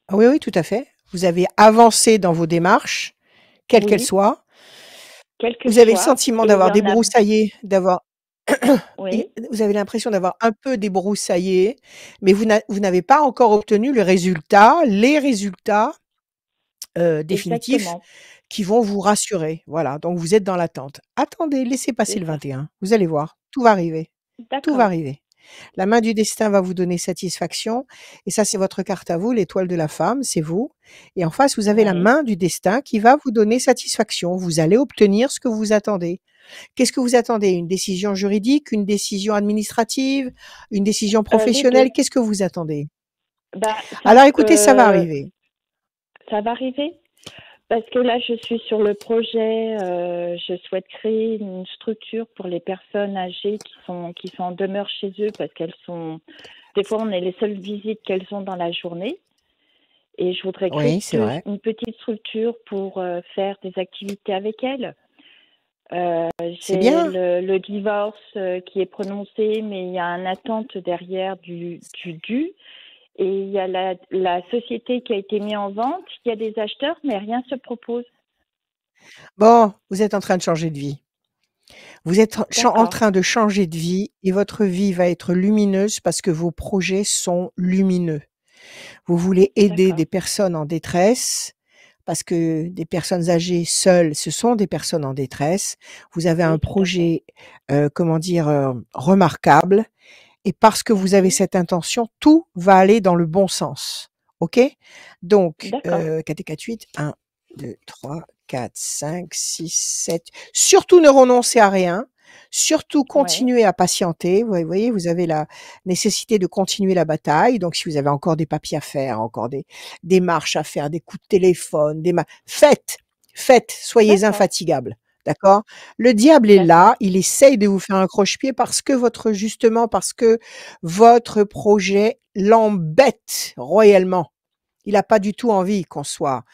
Speaker 2: Ah oui, oui, tout à fait. Vous avez avancé dans vos démarches, quelles qu'elles
Speaker 4: Oui,
Speaker 2: soient.
Speaker 4: quel que
Speaker 2: Vous avez le
Speaker 4: soit.
Speaker 2: sentiment
Speaker 4: Et il y
Speaker 2: d'avoir
Speaker 4: en a.
Speaker 2: débroussaillé,
Speaker 4: Oui,
Speaker 2: vous avez l'impression d'avoir un peu débroussaillé, mais vous n'avez pas encore obtenu les résultats définitifs
Speaker 4: exactement.
Speaker 2: qui vont vous rassurer. Voilà, donc vous êtes dans l'attente. Attendez, laissez passer
Speaker 4: C'est
Speaker 2: le
Speaker 4: ça.
Speaker 2: 21. Vous allez voir, tout va arriver. Tout va
Speaker 4: D'accord.
Speaker 2: arriver. La main du destin va vous donner satisfaction et ça, c'est votre carte à vous, l'étoile de la femme, c'est vous. Et en face, vous avez la
Speaker 4: Oui,
Speaker 2: main du destin qui va vous donner satisfaction. Vous allez obtenir ce que vous attendez. Qu'est-ce que vous attendez? Une décision juridique, une décision administrative, une décision
Speaker 4: les deux.
Speaker 2: professionnelle? Qu'est-ce que vous attendez?
Speaker 4: Bah,
Speaker 2: Alors écoutez, ça va arriver.
Speaker 4: ça va arriver. Parce que là, je suis sur le projet, je souhaite créer une structure pour les personnes âgées qui sont en demeure chez eux parce qu'elles sont, des fois, on est les seules visites qu'elles ont dans la journée. Et je voudrais créer
Speaker 2: Oui, c'est vrai.
Speaker 4: une petite structure pour faire des activités avec elles.
Speaker 2: C'est
Speaker 4: J'ai
Speaker 2: bien.
Speaker 4: le divorce qui est prononcé, mais il y a un attente derrière du dû. Et il y a la société qui a été mise en vente, il y a des acheteurs, mais rien ne se propose.
Speaker 2: Bon, vous êtes en train de changer de vie. Vous êtes en
Speaker 4: D'accord,
Speaker 2: train de changer de vie et votre vie va être lumineuse parce que vos projets sont lumineux. Vous voulez aider
Speaker 4: d'accord.
Speaker 2: des personnes en détresse parce que des personnes âgées seules, ce sont des personnes en détresse. Vous avez un
Speaker 4: Oui, tout à fait.
Speaker 2: projet, remarquable Et parce que vous avez cette intention, tout va aller dans le bon sens. OK? Donc,
Speaker 4: D'accord.
Speaker 2: 4 et 4, 8, 1, 2, 3, 4, 5, 6, 7. Surtout ne renoncez à rien. Surtout
Speaker 4: Ouais.
Speaker 2: continuez à patienter. Vous voyez, vous avez la nécessité de continuer la bataille. Donc, si vous avez encore des papiers à faire, encore des démarches à faire, des coups de téléphone, faites, soyez
Speaker 4: D'accord.
Speaker 2: infatigables. D'accord? Le diable est
Speaker 4: D'accord.
Speaker 2: là, il essaye de vous faire un croche-pied parce que parce que votre projet l'embête royalement. Il n'a pas du tout envie qu'on soit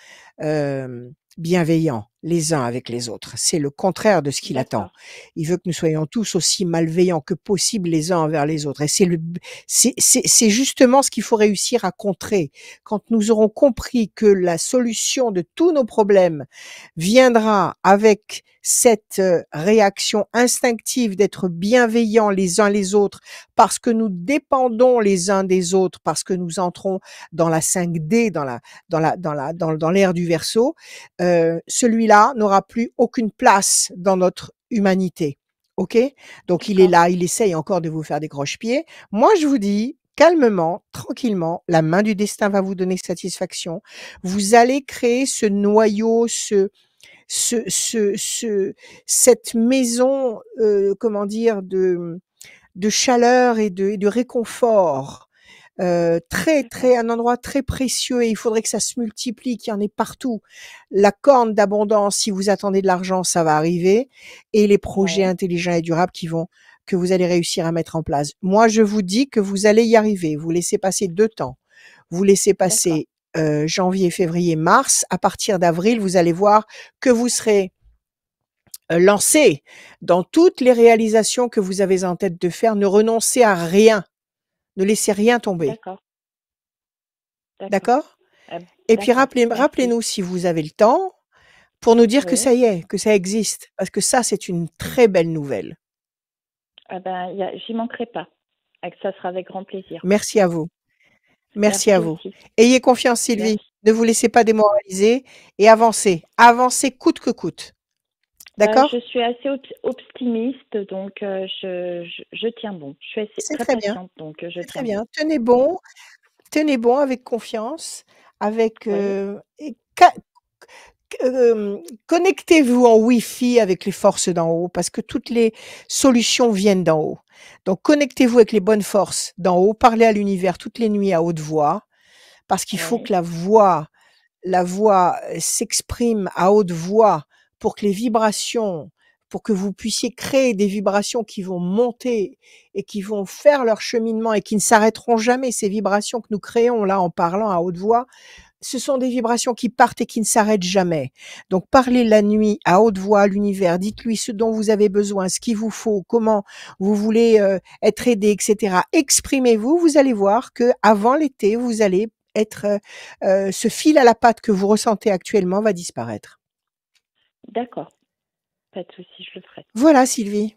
Speaker 2: bienveillants les uns avec les autres. C'est le contraire de ce qu'il attend.
Speaker 4: D'accord.
Speaker 2: Il veut que nous soyons tous aussi malveillants que possible les uns envers les autres. Et c'est justement ce qu'il faut réussir à contrer. Quand nous aurons compris que la solution de tous nos problèmes viendra avec cette réaction instinctive d'être bienveillants les uns les autres, parce que nous dépendons les uns des autres, parce que nous entrons dans la 5D, dans l'ère du Verseau, celui-là n'aura plus aucune place dans notre humanité. OK? Donc il est
Speaker 4: D'accord.
Speaker 2: là, il essaye encore de vous faire des croche-pieds. Moi, je vous dis, calmement, tranquillement, la main du destin va vous donner satisfaction. Vous allez créer ce noyau, cette maison, comment dire, de chaleur et de réconfort.
Speaker 4: D'accord.
Speaker 2: Un endroit très précieux, et il faudrait que ça se multiplie, qu'il y en ait partout. La corne d'abondance, si vous attendez de l'argent, ça va arriver, et les projets
Speaker 4: Ouais.
Speaker 2: intelligents et durables que vous allez réussir à mettre en place. Moi, je vous dis que vous allez y arriver. Vous laissez passer 2 temps. Vous laissez
Speaker 4: D'accord.
Speaker 2: passer, janvier, février, mars. À partir d'avril, vous allez voir que vous serez lancé dans toutes les réalisations que vous avez en tête de faire. Ne renoncez à rien. Ne laissez rien tomber.
Speaker 4: D'accord. D'accord.
Speaker 2: D'accord? Et puis
Speaker 4: D'accord. Merci.
Speaker 2: rappelez-nous si vous avez le temps pour nous dire que
Speaker 4: Oui.
Speaker 2: ça y est, que ça existe. Parce que ça, c'est une très belle nouvelle.
Speaker 4: Ah ben, j'y manquerai pas. Ça sera avec grand plaisir.
Speaker 2: Merci à vous. Merci
Speaker 4: Merci
Speaker 2: à vous.
Speaker 4: aussi.
Speaker 2: Ayez confiance, Sylvie.
Speaker 4: Merci.
Speaker 2: Ne vous laissez pas démoraliser et avancez. Avancez coûte que coûte. D'accord?
Speaker 4: Je suis assez optimiste, donc je tiens bon. Je suis assez,
Speaker 2: C'est
Speaker 4: très
Speaker 2: très bien.
Speaker 4: patiente, donc je
Speaker 2: C'est très
Speaker 4: tiens
Speaker 2: bien.
Speaker 4: bon.
Speaker 2: Tenez bon avec confiance, avec
Speaker 4: Oui.
Speaker 2: et connectez-vous en Wi-Fi avec les forces d'en haut, parce que toutes les solutions viennent d'en haut. Donc connectez-vous avec les bonnes forces d'en haut, parlez à l'univers toutes les nuits à haute voix, parce qu'il faut
Speaker 4: Ouais.
Speaker 2: que la voix s'exprime à haute voix pour que les vibrations, pour que vous puissiez créer des vibrations qui vont monter et qui vont faire leur cheminement et qui ne s'arrêteront jamais. Ces vibrations que nous créons là en parlant à haute voix, ce sont des vibrations qui partent et qui ne s'arrêtent jamais. Donc parlez la nuit à haute voix à l'univers, dites-lui ce dont vous avez besoin, ce qu'il vous faut, comment vous voulez être aidé, etc. Exprimez-vous, vous allez voir que avant l'été, vous allez être ce fil à la patte que vous ressentez actuellement va disparaître.
Speaker 4: D'accord. Pas de souci, je le ferai.
Speaker 2: Voilà, Sylvie.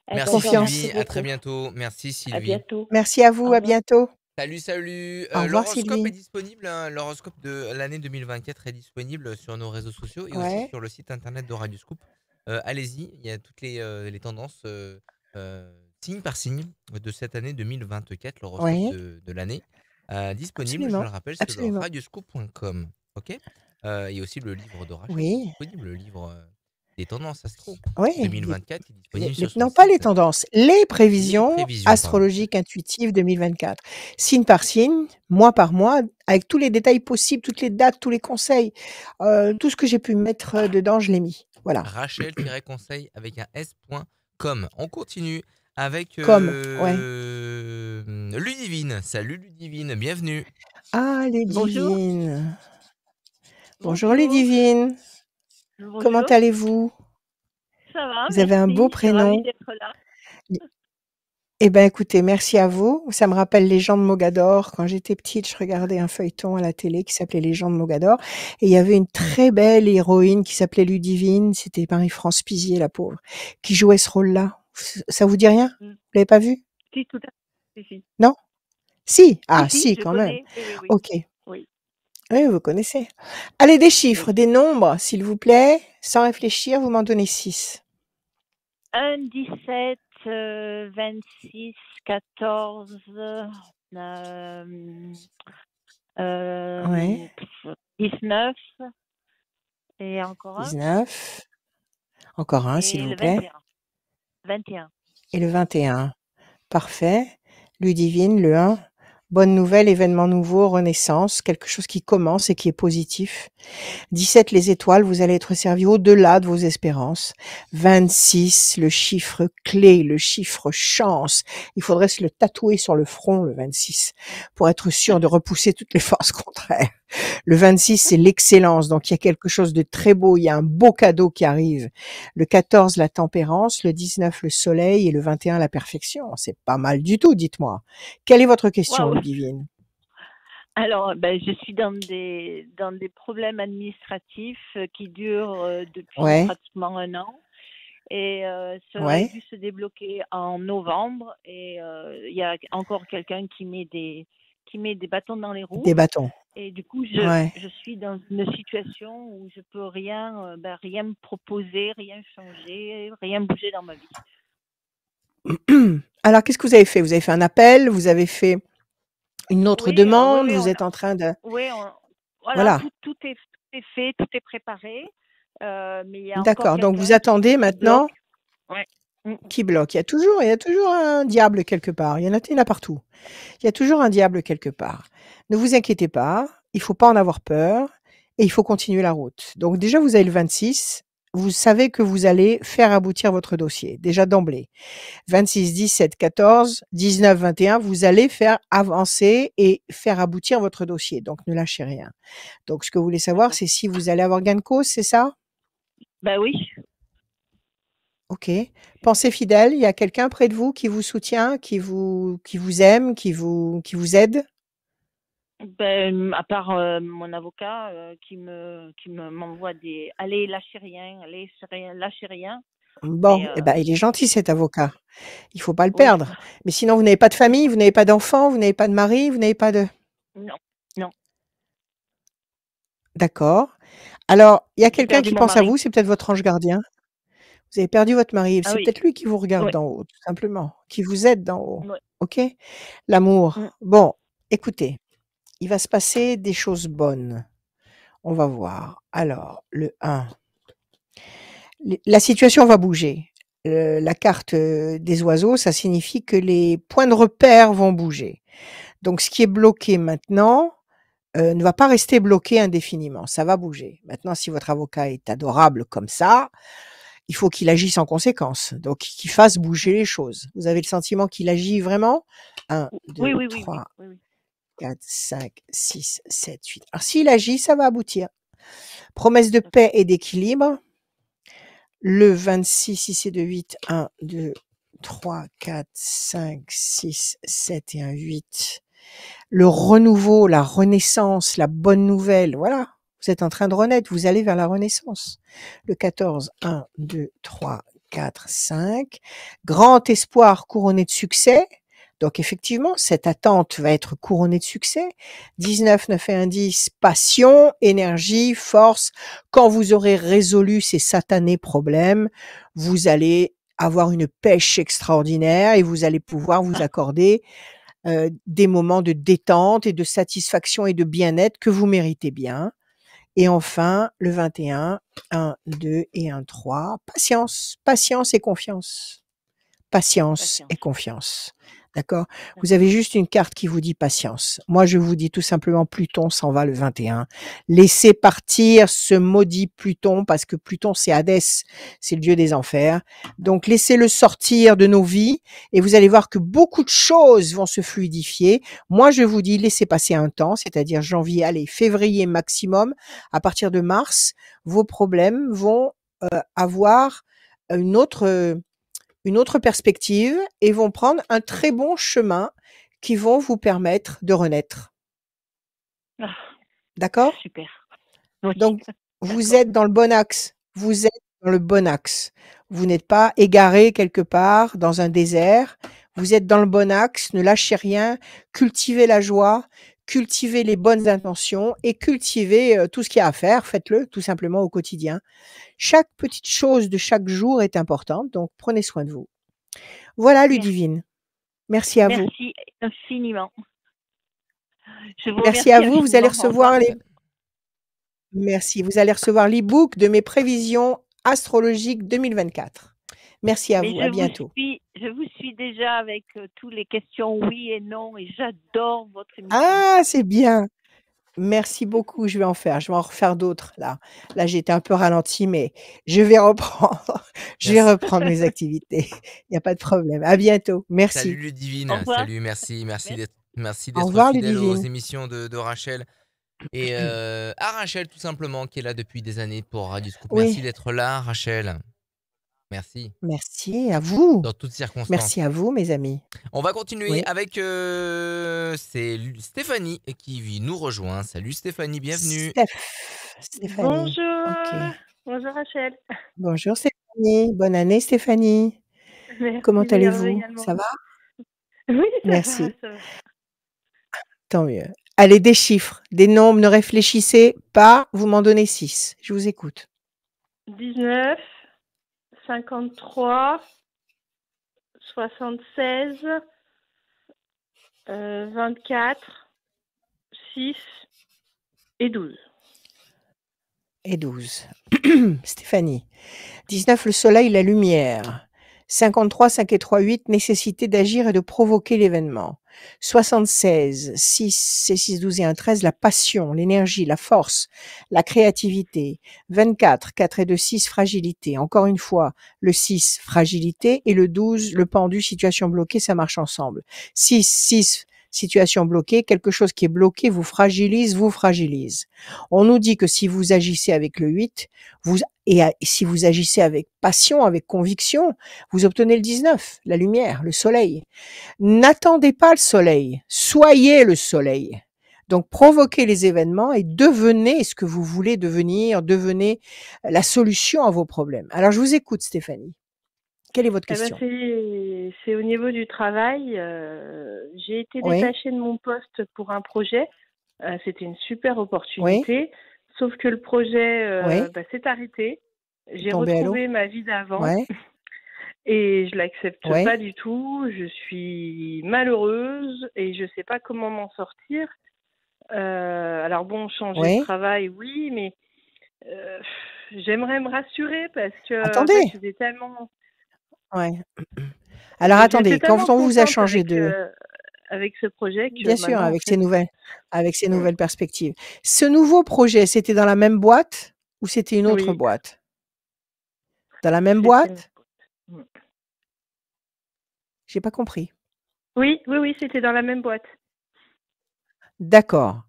Speaker 1: Merci
Speaker 2: Confiance.
Speaker 1: Sylvie, à très bientôt. Merci
Speaker 4: À
Speaker 1: Sylvie.
Speaker 4: bientôt.
Speaker 2: Merci à vous,
Speaker 4: Au
Speaker 2: à
Speaker 4: revoir.
Speaker 2: bientôt.
Speaker 1: Salut.
Speaker 2: Au revoir,
Speaker 1: L'horoscope
Speaker 2: Sylvie.
Speaker 1: est disponible, hein. L'horoscope de l'année 2024 est disponible sur nos réseaux sociaux et aussi
Speaker 2: Ouais.
Speaker 1: sur le site internet de Radioscoop. Allez-y, il y a toutes les tendances signe par signe de cette année 2024, l'horoscope
Speaker 2: Ouais.
Speaker 1: de l'année. Disponible, je
Speaker 2: Absolument.
Speaker 1: le rappelle, sur le
Speaker 2: Absolument.
Speaker 1: radioscoop.com. Ok. Et aussi le livre de Rachel est
Speaker 2: Oui.
Speaker 1: disponible, le livre des tendances astro
Speaker 2: Oui.
Speaker 1: 2024 qui est disponible sur son
Speaker 2: Non, pas les
Speaker 1: site.
Speaker 2: tendances, les prévisions
Speaker 1: prévisions,
Speaker 2: astrologiques intuitives 2024. Signe par signe, mois par mois, avec tous les détails possibles, toutes les dates, tous les conseils. Tout ce que j'ai pu mettre dedans, je l'ai mis. Voilà.
Speaker 1: Rachel-conseil avec un s.com. On continue avec
Speaker 2: Ouais.
Speaker 1: Ludivine. Salut Ludivine, bienvenue.
Speaker 2: Ah,
Speaker 3: Bonjour.
Speaker 2: Ludivine. Bonjour Ludivine. Comment
Speaker 3: Bonjour.
Speaker 2: allez-vous?
Speaker 3: Ça va,
Speaker 2: Vous avez un beau
Speaker 3: merci. Je suis ravie
Speaker 2: prénom.
Speaker 3: d'être là.
Speaker 2: Eh ben, écoutez, merci à vous. Ça me rappelle Les Gens de Mogador. Quand j'étais petite, je regardais un feuilleton à la télé qui s'appelait Les Gens de Mogador. Et il y avait une très belle héroïne qui s'appelait Ludivine. C'était Marie-France Pizier, la pauvre, qui jouait ce rôle-là. Ça vous dit rien?
Speaker 3: Mm.
Speaker 2: Vous l'avez pas vu?
Speaker 3: Si, tout à fait. Si.
Speaker 2: Non? Si? Ah,
Speaker 3: Si,
Speaker 2: si,
Speaker 3: je
Speaker 2: quand même.
Speaker 3: connais. Oui.
Speaker 2: Ok.
Speaker 3: Oui.
Speaker 2: Oui, vous connaissez. Allez, des chiffres, des nombres, s'il vous plaît. Sans réfléchir, vous m'en donnez 6.
Speaker 3: 1, 17,
Speaker 4: 26, 14,
Speaker 2: Ouais.
Speaker 4: 19 et encore un.
Speaker 2: 19. Encore un, s'il
Speaker 4: Et
Speaker 2: vous
Speaker 4: le
Speaker 2: plaît.
Speaker 4: 21.
Speaker 2: Et le 21. Parfait. Ludivine, le 1. Bonne nouvelle, événement nouveau, renaissance, quelque chose qui commence et qui est positif. 17, les étoiles, vous allez être servi au-delà de vos espérances. 26, le chiffre clé, le chiffre chance. Il faudrait se le tatouer sur le front, le 26, pour être sûr de repousser toutes les forces contraires. Le 26, c'est l'excellence, donc il y a quelque chose de très beau, il y a un beau cadeau qui arrive. Le 14, la tempérance, le 19, le soleil et le 21, la perfection. C'est pas mal du tout, dites-moi. Quelle est votre question,
Speaker 4: Waouh.
Speaker 2: Ludivine?
Speaker 4: Alors, je suis dans des problèmes administratifs qui durent depuis
Speaker 2: Ouais,
Speaker 4: pratiquement un an. Et ça aurait
Speaker 2: ouais,
Speaker 4: dû se débloquer en novembre. Et il y a encore quelqu'un qui met des bâtons dans les roues.
Speaker 2: des bâtons.
Speaker 4: Et du coup,
Speaker 2: Ouais.
Speaker 4: je suis dans une situation où je peux rien me proposer, rien changer, rien bouger dans ma vie.
Speaker 2: Alors, qu'est-ce que vous avez fait? Vous avez fait un appel? Vous avez fait une autre
Speaker 4: Oui,
Speaker 2: demande?
Speaker 4: oui,
Speaker 2: Vous êtes en train de...
Speaker 4: oui, voilà,
Speaker 2: Voilà.
Speaker 4: tout est fait, tout est préparé. Mais il y a encore
Speaker 2: D'accord. Donc, vous
Speaker 4: quelqu'un
Speaker 2: attendez
Speaker 4: qui
Speaker 2: maintenant
Speaker 4: bloque. Ouais. Mm.
Speaker 2: qui bloque. Il y a toujours un diable quelque part. Il y en a partout. Il y a toujours un diable quelque part. Ne vous inquiétez pas. Il faut pas en avoir peur et il faut continuer la route. Donc, déjà, vous avez le 26. Vous savez que vous allez faire aboutir votre dossier. Déjà d'emblée. 26, 17, 14, 19, 21, vous allez faire avancer et faire aboutir votre dossier. Donc, ne lâchez rien. Donc, ce que vous voulez savoir,
Speaker 4: D'accord.
Speaker 2: c'est si vous allez avoir gain de cause, c'est ça?
Speaker 4: Ben oui.
Speaker 2: OK. Pensez fidèle, il y a quelqu'un près de vous qui vous soutient, qui vous aime, qui vous aide?
Speaker 4: Ben, à part mon avocat qui m'envoie des allez lâchez rien, lâchez rien.
Speaker 2: Bon,
Speaker 4: Mais
Speaker 2: eh ben, il est gentil cet avocat. Il faut pas le
Speaker 4: oui,
Speaker 2: perdre. Mais sinon, vous n'avez pas de famille, vous n'avez pas d'enfants, vous n'avez pas de mari, vous n'avez pas de...
Speaker 4: non.
Speaker 2: D'accord. Alors, il y a
Speaker 4: J'ai
Speaker 2: quelqu'un
Speaker 4: perdu
Speaker 2: qui
Speaker 4: mon
Speaker 2: pense à
Speaker 4: mari.
Speaker 2: vous, c'est peut-être votre ange gardien. Vous avez perdu votre mari,
Speaker 4: Ah
Speaker 2: c'est
Speaker 4: oui.
Speaker 2: peut-être lui qui vous regarde
Speaker 4: Oui.
Speaker 2: d'en haut, tout simplement, qui vous aide d'en haut.
Speaker 4: Oui.
Speaker 2: OK? L'amour.
Speaker 4: Mm.
Speaker 2: Bon, écoutez, il va se passer des choses bonnes. On va voir. Alors, le 1. La situation va bouger. La carte des oiseaux, ça signifie que les points de repère vont bouger. Donc, ce qui est bloqué maintenant ne va pas rester bloqué indéfiniment. Ça va bouger. Maintenant, si votre avocat est adorable comme ça, il faut qu'il agisse en conséquence. Donc, qu'il fasse bouger les choses. Vous avez le sentiment qu'il agit vraiment? 1, 2,
Speaker 4: Oui.
Speaker 2: 3, 4, 5, 6, 7, 8. Alors, s'il agit, ça va aboutir. Promesse de paix et d'équilibre. Le 26, si c'est de 8, 1, 2, 3, 4, 5, 6, 7 et un 8. Le renouveau, la renaissance, la bonne nouvelle, voilà. Vous êtes en train de renaître, vous allez vers la renaissance. Le 14, 1, 2, 3, 4, 5. Grand espoir couronné de succès. Donc effectivement, cette attente va être couronnée de succès. 19, 9 et 1, 10, passion, énergie, force. Quand vous aurez résolu ces satanés problèmes, vous allez avoir une pêche extraordinaire et vous allez pouvoir vous accorder des moments de détente et de satisfaction et de bien-être que vous méritez bien. Et enfin, le 21, 1, 2 et 1, 3. Patience, patience et confiance. Patience et confiance. D'accord? Vous avez juste une carte qui vous dit patience. Moi, je vous dis tout simplement Pluton s'en va le 21. Laissez partir ce maudit Pluton parce que Pluton, c'est Hadès, c'est le dieu des enfers. Donc, laissez-le sortir de nos vies et vous allez voir que beaucoup de choses vont se fluidifier. Moi, je vous dis, laissez passer un temps, c'est-à-dire janvier, allez, février maximum. À partir de mars, vos problèmes vont avoir une autre perspective et vont prendre un très bon chemin qui vont vous permettre de renaître.
Speaker 4: Ah,
Speaker 2: D'accord?
Speaker 4: super. Oui.
Speaker 2: Donc, vous êtes dans le bon axe. Vous êtes dans le bon axe. Vous n'êtes pas égaré quelque part dans un désert. Vous êtes dans le bon axe. Ne lâchez rien. Cultivez la joie. Cultivez les bonnes intentions et cultivez tout ce qu'il y a à faire. Faites-le tout simplement au quotidien. Chaque petite chose de chaque jour est importante. Donc, prenez soin de vous. Voilà,
Speaker 5: Merci.
Speaker 2: Ludivine. Merci à vous.
Speaker 5: Merci infiniment. Je vous
Speaker 2: Merci à vous. Vous allez
Speaker 5: infiniment. Au
Speaker 2: recevoir
Speaker 5: revoir.
Speaker 2: Merci. Vous allez recevoir l'e-book de mes prévisions astrologiques 2024. Merci à
Speaker 5: Mais
Speaker 2: vous. À bientôt.
Speaker 5: je vous suis déjà avec toutes les questions oui et non et j'adore votre émission.
Speaker 2: Ah, c'est bien. Merci beaucoup. Je vais en refaire d'autres là. Là, j'étais un peu ralentie, mais je vais reprendre. Je vais
Speaker 1: Merci.
Speaker 2: reprendre mes activités. Il n'y a pas de problème. À bientôt.
Speaker 1: Salut
Speaker 2: Merci.
Speaker 5: Au
Speaker 1: Ludivine.
Speaker 5: revoir.
Speaker 1: Salut, merci
Speaker 5: Merci.
Speaker 1: merci
Speaker 2: Au
Speaker 1: d'être
Speaker 2: revoir,
Speaker 1: fidèle aux
Speaker 2: Ludivine.
Speaker 1: émissions de Rachel. Et à Rachel, tout simplement, qui est là depuis des années pour Radio Scoop. Merci
Speaker 2: Oui.
Speaker 1: d'être là, Rachel. Merci.
Speaker 2: Merci à vous.
Speaker 1: Dans toutes circonstances.
Speaker 2: Merci à vous, mes amis.
Speaker 1: On va continuer
Speaker 2: Oui.
Speaker 1: avec c'est Stéphanie qui nous rejoint. Salut Stéphanie, bienvenue.
Speaker 2: Stéphanie.
Speaker 6: Bonjour.
Speaker 2: Ok.
Speaker 6: Bonjour Rachel.
Speaker 2: Bonjour Stéphanie. Bonne année Stéphanie.
Speaker 6: Merci,
Speaker 2: Comment
Speaker 6: meilleurs vœux
Speaker 2: allez-vous?
Speaker 6: également.
Speaker 2: Ça va?
Speaker 6: Oui, ça
Speaker 2: Merci.
Speaker 6: va, ça va.
Speaker 2: Tant mieux. Allez, des chiffres, des nombres, ne réfléchissez pas, vous m'en donnez 6. Je vous écoute.
Speaker 6: 19, 53, 76, 24, 6 et 12.
Speaker 2: Et 12. Stéphanie. 19, le soleil, la lumière. 53, 5 et 3, 8, nécessité d'agir et de provoquer l'événement. 76, 6 et 6, 12 et 1, 13, la passion, l'énergie, la force, la créativité. 24, 4 et 2, 6, fragilité. Encore une fois, le 6, fragilité, et le 12, le pendu, situation bloquée, ça marche ensemble. 6, situation bloquée, quelque chose qui est bloqué vous fragilise. On nous dit que si vous agissez avec le 8, si vous agissez avec passion, avec conviction, vous obtenez le 19, la lumière, le soleil. N'attendez pas le soleil, soyez le soleil. Donc provoquez les événements et devenez ce que vous voulez devenir, devenez la solution à vos problèmes. Alors je vous écoute Stéphanie. Quelle est votre question?
Speaker 6: C'est au niveau du travail. J'ai été
Speaker 2: Oui.
Speaker 6: détachée de mon poste pour un projet. C'était une super opportunité. Sauf que le projet s'est arrêté. J'ai
Speaker 2: Tombé à l'eau.
Speaker 6: retrouvé ma vie d'avant.
Speaker 2: Ouais.
Speaker 6: Et je l'accepte pas du tout. Je suis malheureuse et je sais pas comment m'en sortir. Alors bon, changer de travail, oui, mais j'aimerais me rassurer parce que
Speaker 2: Attendez.
Speaker 6: en fait, j'étais tellement.
Speaker 2: Ouais. Alors attendez, quand on vous a changé
Speaker 6: avec ce projet que
Speaker 2: bien sûr, avec ces
Speaker 6: Ouais.
Speaker 2: nouvelles perspectives. Ce nouveau projet, c'était dans la même boîte ou c'était une autre
Speaker 6: Oui.
Speaker 2: boîte? Dans la même
Speaker 6: C'était
Speaker 2: boîte?
Speaker 6: une- Mm.
Speaker 2: J'ai pas compris.
Speaker 6: Oui, c'était dans la même boîte.
Speaker 2: D'accord.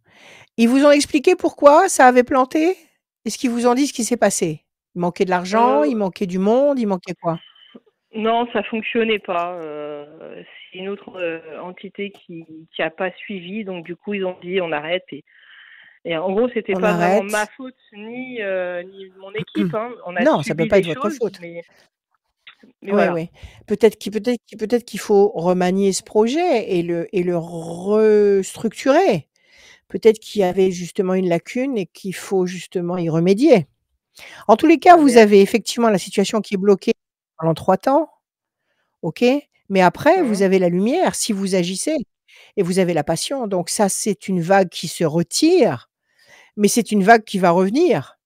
Speaker 2: Ils vous ont expliqué pourquoi ça avait planté? Est-ce qu'ils vous ont dit ce qui s'est passé? Il manquait de l'argent, il manquait du monde, il manquait quoi?
Speaker 6: Non, ça fonctionnait pas. C'est une autre entité qui a pas suivi, donc du coup ils ont dit on arrête et en gros c'était
Speaker 2: On
Speaker 6: pas vraiment
Speaker 2: arrête.
Speaker 6: ma faute ni mon équipe. Hein. On a
Speaker 2: Non, ça
Speaker 6: subi
Speaker 2: peut pas
Speaker 6: des
Speaker 2: être votre
Speaker 6: choses,
Speaker 2: faute.
Speaker 6: mais
Speaker 2: Oui,
Speaker 6: voilà.
Speaker 2: oui. Peut-être qu'il faut remanier ce projet et le restructurer. Peut-être qu'il y avait justement une lacune et qu'il faut justement y remédier. En tous les cas, vous avez effectivement la situation qui est bloquée pendant 3 temps, OK? Mais après, vous avez la lumière si vous agissez et vous avez la passion. Donc ça, c'est une vague qui se retire, mais c'est une vague qui va revenir.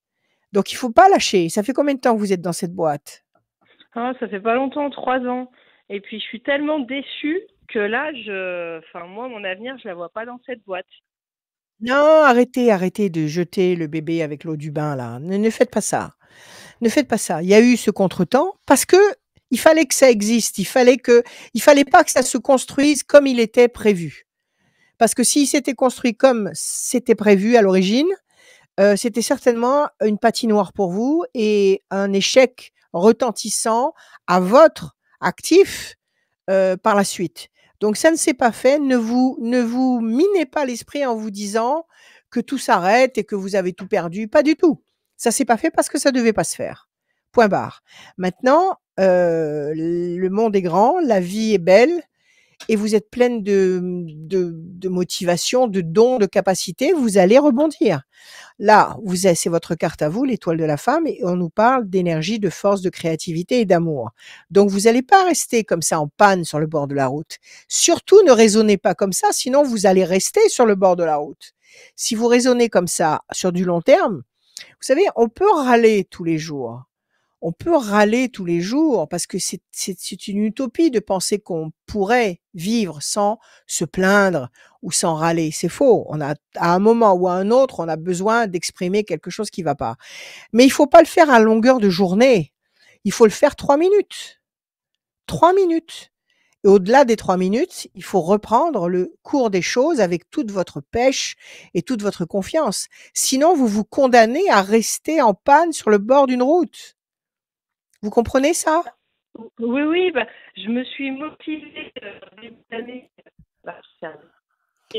Speaker 2: Donc il faut pas lâcher. Ça fait combien de temps que vous êtes dans cette boîte?
Speaker 6: Ah, ça fait pas longtemps, 3 ans. Et puis je suis tellement déçue que là, moi, mon avenir, je la vois pas dans cette boîte.
Speaker 2: Non, arrêtez de jeter le bébé avec l'eau du bain là. Ne faites pas ça. Ne faites pas ça. Il y a eu ce contretemps parce que il fallait que ça existe. Il fallait pas que ça se construise comme il était prévu. Parce que s'il s'était construit comme c'était prévu à l'origine, c'était certainement une patinoire pour vous et un échec retentissant à votre actif par la suite. Donc ça ne s'est pas fait. Ne vous minez pas l'esprit en vous disant que tout s'arrête et que vous avez tout perdu. Pas du tout. Ça s'est pas fait parce que ça devait pas se faire. Point barre. Maintenant, le monde est grand, la vie est belle et vous êtes pleine de motivation, de dons, de capacités, vous allez rebondir. Là, c'est votre carte à vous, l'étoile de la femme, et on nous parle d'énergie, de force, de créativité et d'amour. Donc, vous n'allez pas rester comme ça en panne sur le bord de la route. Surtout, ne raisonnez pas comme ça, sinon vous allez rester sur le bord de la route. Si vous raisonnez comme ça sur du long terme, vous savez, on peut râler tous les jours. On peut râler tous les jours parce que c'est une utopie de penser qu'on pourrait vivre sans se plaindre ou sans râler. C'est faux. À un moment ou à un autre, on a besoin d'exprimer quelque chose qui va pas. Mais il faut pas le faire à longueur de journée. Il faut le faire 3 minutes. 3 minutes. Et au-delà des 3 minutes, il faut reprendre le cours des choses avec toute votre pêche et toute votre confiance. Sinon, vous vous condamnez à rester en panne sur le bord d'une route. Vous comprenez ça?
Speaker 6: Oui, je me suis motivée début d'année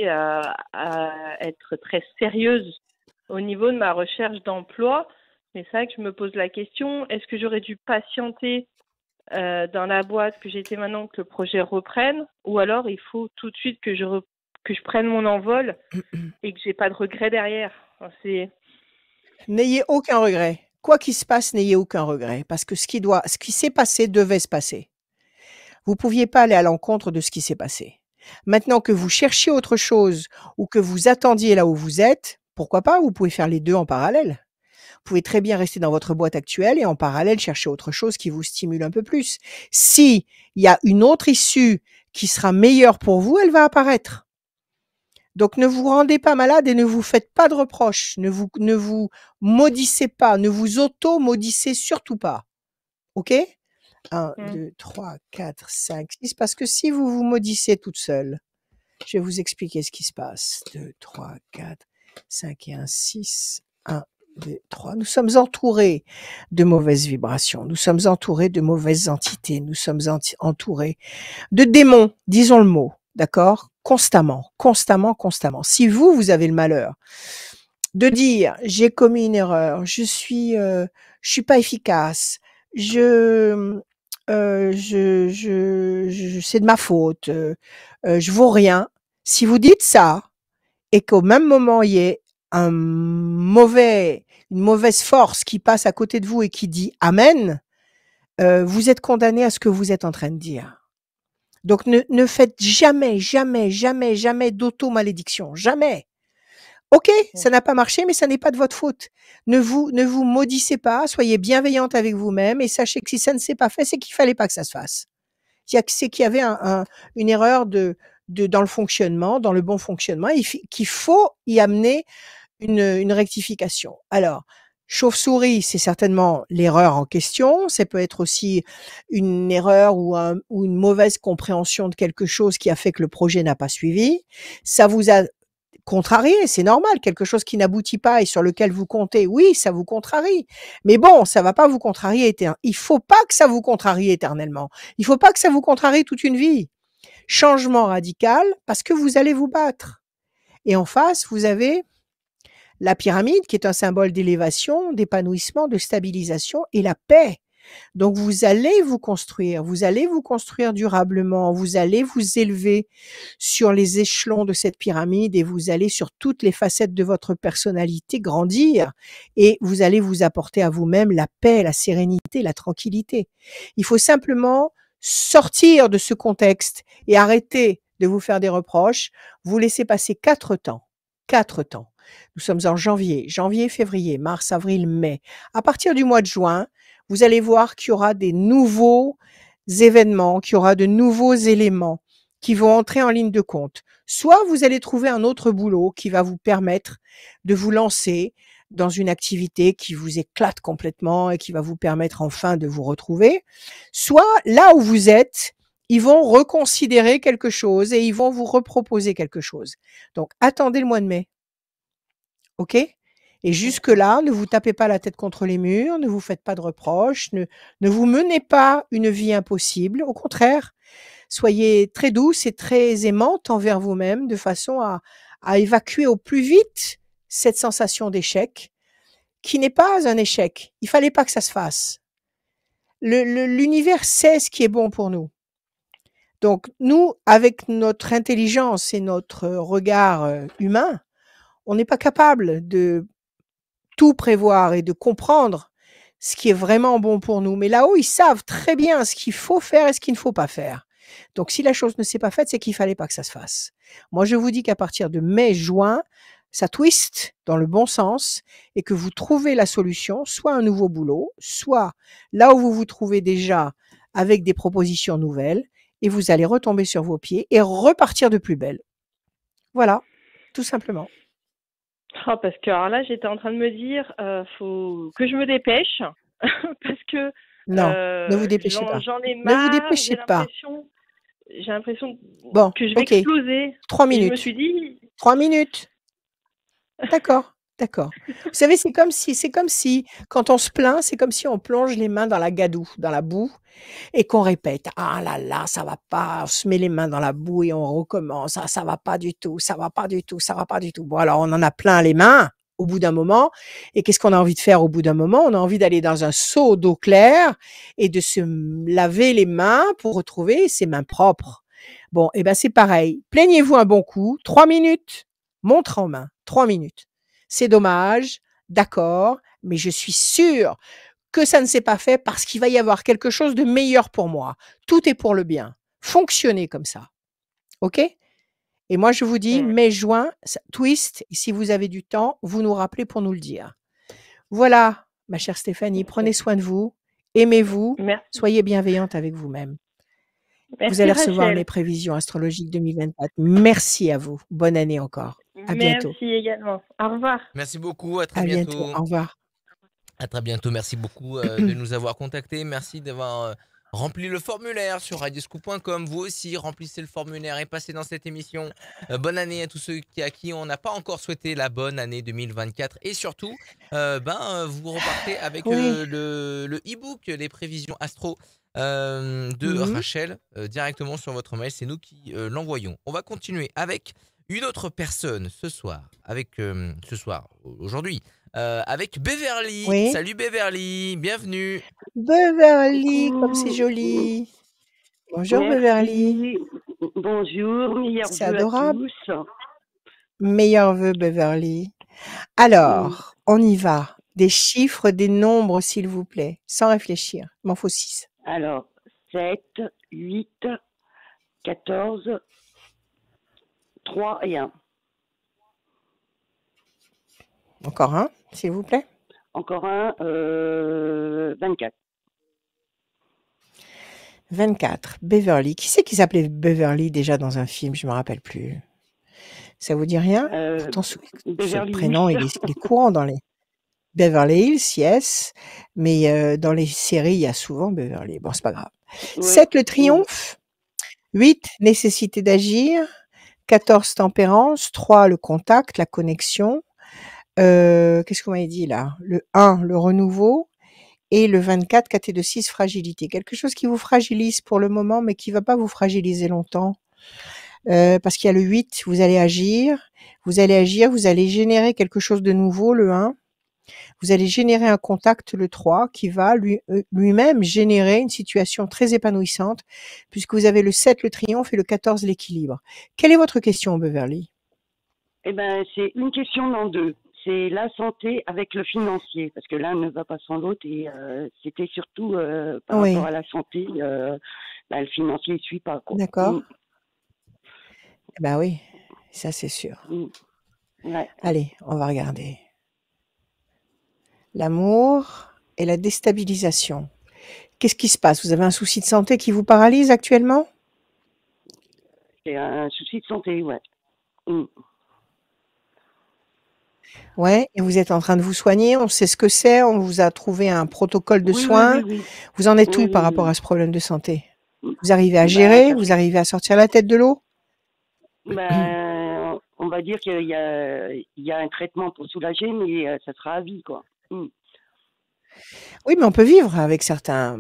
Speaker 6: à être très sérieuse au niveau de ma recherche d'emploi. Mais c'est vrai que je me pose la question, est-ce que j'aurais dû patienter dans la boîte que j'étais maintenant que le projet reprenne, ou alors il faut tout de suite que je prenne mon envol et que j'ai pas de regret derrière.
Speaker 2: N'ayez aucun regret. Quoi qu'il se passe, n'ayez aucun regret, parce que ce qui s'est passé devait se passer. Vous pouviez pas aller à l'encontre de ce qui s'est passé. Maintenant que vous cherchiez autre chose ou que vous attendiez là où vous êtes, pourquoi pas, vous pouvez faire les deux en parallèle. Vous pouvez très bien rester dans votre boîte actuelle et en parallèle chercher autre chose qui vous stimule un peu plus. Si il y a une autre issue qui sera meilleure pour vous, elle va apparaître. Donc ne vous rendez pas malade et ne vous faites pas de reproches, ne vous maudissez pas, ne vous auto-maudissez surtout pas. OK? 1, 2, 3, 4, 5, 6, parce que si vous vous maudissez toute seule, je vais vous expliquer ce qui se passe. 2, 3, 4, 5 et 1, 6, 1, 2, 3. Nous sommes entourés de mauvaises vibrations, nous sommes entourés de mauvaises entités, nous sommes entourés de démons, disons le mot, d'accord? Constamment. Si vous avez le malheur de dire j'ai commis une erreur, je suis pas efficace, c'est de ma faute, je vaux rien. Si vous dites ça et qu'au même moment il y ait une mauvaise force qui passe à côté de vous et qui dit amen, vous êtes condamné à ce que vous êtes en train de dire. Donc ne faites jamais d'auto-malédiction, jamais. OK, ça n'a pas marché, mais ça n'est pas de votre faute. Ne vous maudissez pas, soyez bienveillante avec vous-même et sachez que si ça ne s'est pas fait, c'est qu'il fallait pas que ça se fasse. C'est qu'il y avait une erreur dans le fonctionnement, dans le bon fonctionnement, et qu'il faut y amener une rectification. Alors, chauve-souris, c'est certainement l'erreur en question. Ça peut être aussi une erreur ou une mauvaise compréhension de quelque chose qui a fait que le projet n'a pas suivi. Ça vous a contrarié, c'est normal. Quelque chose qui n'aboutit pas et sur lequel vous comptez, oui, ça vous contrarie. Mais bon, ça va pas vous contrarier éternellement. Il faut pas que ça vous contrarie éternellement. Il faut pas que ça vous contrarie toute une vie. Changement radical parce que vous allez vous battre. Et en face, vous avez la pyramide qui est un symbole d'élévation, d'épanouissement, de stabilisation et la paix. Donc vous allez vous construire durablement, vous allez vous élever sur les échelons de cette pyramide et vous allez sur toutes les facettes de votre personnalité grandir et vous allez vous apporter à vous-même la paix, la sérénité, la tranquillité. Il faut simplement sortir de ce contexte et arrêter de vous faire des reproches, vous laissez passer 4 temps. Nous sommes en janvier, février, mars, avril, mai. À partir du mois de juin, vous allez voir qu'il y aura des nouveaux événements, qu'il y aura de nouveaux éléments qui vont entrer en ligne de compte. Soit vous allez trouver un autre boulot qui va vous permettre de vous lancer dans une activité qui vous éclate complètement et qui va vous permettre enfin de vous retrouver. Soit là où vous êtes, ils vont reconsidérer quelque chose et ils vont vous reproposer quelque chose. Donc, attendez le mois de mai. OK? Et jusque-là, ne vous tapez pas la tête contre les murs, ne vous faites pas de reproches, ne vous menez pas une vie impossible. Au contraire, soyez très douce et très aimante envers vous-même de façon à évacuer au plus vite cette sensation d'échec qui n'est pas un échec. Il fallait pas que ça se fasse. L'univers sait ce qui est bon pour nous. Donc nous, avec notre intelligence et notre regard, humain, on n'est pas capable de tout prévoir et de comprendre ce qui est vraiment bon pour nous. Mais là-haut, ils savent très bien ce qu'il faut faire et ce qu'il ne faut pas faire. Donc si la chose ne s'est pas faite, c'est qu'il fallait pas que ça se fasse. Moi, je vous dis qu'à partir de mai, juin, ça twist dans le bon sens et que vous trouvez la solution, soit un nouveau boulot, soit là où vous vous trouvez déjà avec des propositions nouvelles et vous allez retomber sur vos pieds et repartir de plus belle. Voilà, tout simplement.
Speaker 6: Ah, parce que alors là, j'étais en train de me dire, faut que je me dépêche parce que
Speaker 2: Non, ne vous dépêchez pas.
Speaker 6: j'en ai
Speaker 2: Ne vous
Speaker 6: marre.
Speaker 2: dépêchez pas.
Speaker 6: J'ai l'impression
Speaker 2: Bon,
Speaker 6: que je vais
Speaker 2: ok.
Speaker 6: exploser.
Speaker 2: 3
Speaker 6: Et je me
Speaker 2: minutes.
Speaker 6: suis dit,
Speaker 2: 3 minutes. D'accord, d'accord. Vous savez, c'est comme si, quand on se plaint, c'est comme si on plonge les mains dans la gadoue, dans la boue, et qu'on répète: «Ah là là, ça va pas», on se met les mains dans la boue et on recommence: «Ah, ça va pas du tout, ça va pas du tout, ça va pas du tout». Bon, alors on en a plein les mains au bout d'un moment, et qu'est-ce qu'on a envie de faire au bout d'un moment? On a envie d'aller dans un seau d'eau claire et de se laver les mains pour retrouver ses mains propres. Bon, et ben c'est pareil. Plaignez-vous un bon coup, 3 minutes, montre en main, 3 minutes. C'est dommage, d'accord, mais je suis sûre que ça ne s'est pas fait parce qu'il va y avoir quelque chose de meilleur pour moi. Tout est pour le bien. Fonctionnez comme ça. OK? Et moi, je vous dis, mai, juin, ça twist. Et si vous avez du temps, vous nous rappelez pour nous le dire. Voilà, ma chère Stéphanie, prenez soin de vous, aimez-vous,
Speaker 6: merci,
Speaker 2: soyez bienveillante avec vous-même. Vous
Speaker 6: merci
Speaker 2: allez recevoir
Speaker 6: Rachel.
Speaker 2: mes prévisions astrologiques 2024. Merci à vous. Bonne année encore. À bientôt.
Speaker 6: Merci également. Au revoir.
Speaker 1: Merci beaucoup, à très
Speaker 2: À
Speaker 1: bientôt.
Speaker 2: bientôt. Au revoir.
Speaker 1: À très bientôt, merci beaucoup de nous avoir contactés. Merci d'avoir rempli le formulaire sur radioscoop.com. Vous aussi, remplissez le formulaire et passez dans cette émission. Bonne année à tous ceux à qui on n'a pas encore souhaité la bonne année 2024. Et surtout, vous repartez avec
Speaker 2: Oui.
Speaker 1: le e-book, les prévisions astro de Rachel, directement sur votre mail. C'est nous qui l'envoyons. On va continuer avec une autre personne ce soir, aujourd'hui. Avec Beverly.
Speaker 2: Oui.
Speaker 1: Salut Beverly, bienvenue.
Speaker 2: Beverly, comme c'est joli. Bonjour
Speaker 7: Merci.
Speaker 2: Beverly.
Speaker 7: Bonjour, meilleurs
Speaker 2: C'est
Speaker 7: vœux
Speaker 2: adorable.
Speaker 7: à tous.
Speaker 2: Meilleurs vœux Beverly. Alors, on y va. Des chiffres, des nombres, s'il vous plaît, sans réfléchir. Il m'en faut 6.
Speaker 7: Alors, 7, 8, 14, 3 et 1.
Speaker 2: Encore un, s'il vous plaît.
Speaker 7: Encore un, 24.
Speaker 2: 24. Beverly. Qui c'est qui s'appelait Beverly déjà dans un film? Je me rappelle plus. Ça vous dit rien? Pourtant, ce
Speaker 7: Beverly
Speaker 2: prénom, il est courant dans les Beverly Hills, yes. Mais dans les séries, il y a souvent Beverly. Bon, c'est pas grave.
Speaker 7: Oui.
Speaker 2: 7, le triomphe. 8, nécessité d'agir. 14, tempérance. 3, le contact, la connexion. Qu'est-ce qu'on m'avait dit là? Le 1, le renouveau. Et le 24, 4 et 2, 6, fragilité. Quelque chose qui vous fragilise pour le moment, mais qui va pas vous fragiliser longtemps. Parce qu'il y a le 8, vous allez agir, vous allez générer quelque chose de nouveau, le 1. Vous allez générer un contact, le 3, qui va lui-même générer une situation très épanouissante, puisque vous avez le 7, le triomphe, et le 14, l'équilibre. Quelle est votre question, Beverly?
Speaker 7: Eh ben, c'est une question dans deux. C'est la santé avec le financier, parce que l'un ne va pas sans l'autre, et c'était surtout par rapport à la santé, le financier ne suit pas, quoi.
Speaker 2: D'accord. Ben oui, ça c'est sûr.
Speaker 7: Ouais.
Speaker 2: Allez, on va regarder. L'amour et la déstabilisation. Qu'est-ce qui se passe? Vous avez un souci de santé qui vous paralyse actuellement?
Speaker 7: C'est un souci de santé, ouais.
Speaker 2: Ouais, et vous êtes en train de vous soigner, on sait ce que c'est, on vous a trouvé un protocole de soins.
Speaker 7: Oui.
Speaker 2: Vous en êtes où par rapport à ce problème de santé? Vous arrivez à gérer? Vous arrivez à sortir la tête de l'eau?
Speaker 7: Ben, on va dire qu'il y a un traitement pour soulager, mais ça sera à vie, quoi.
Speaker 2: Oui, mais on peut vivre avec certains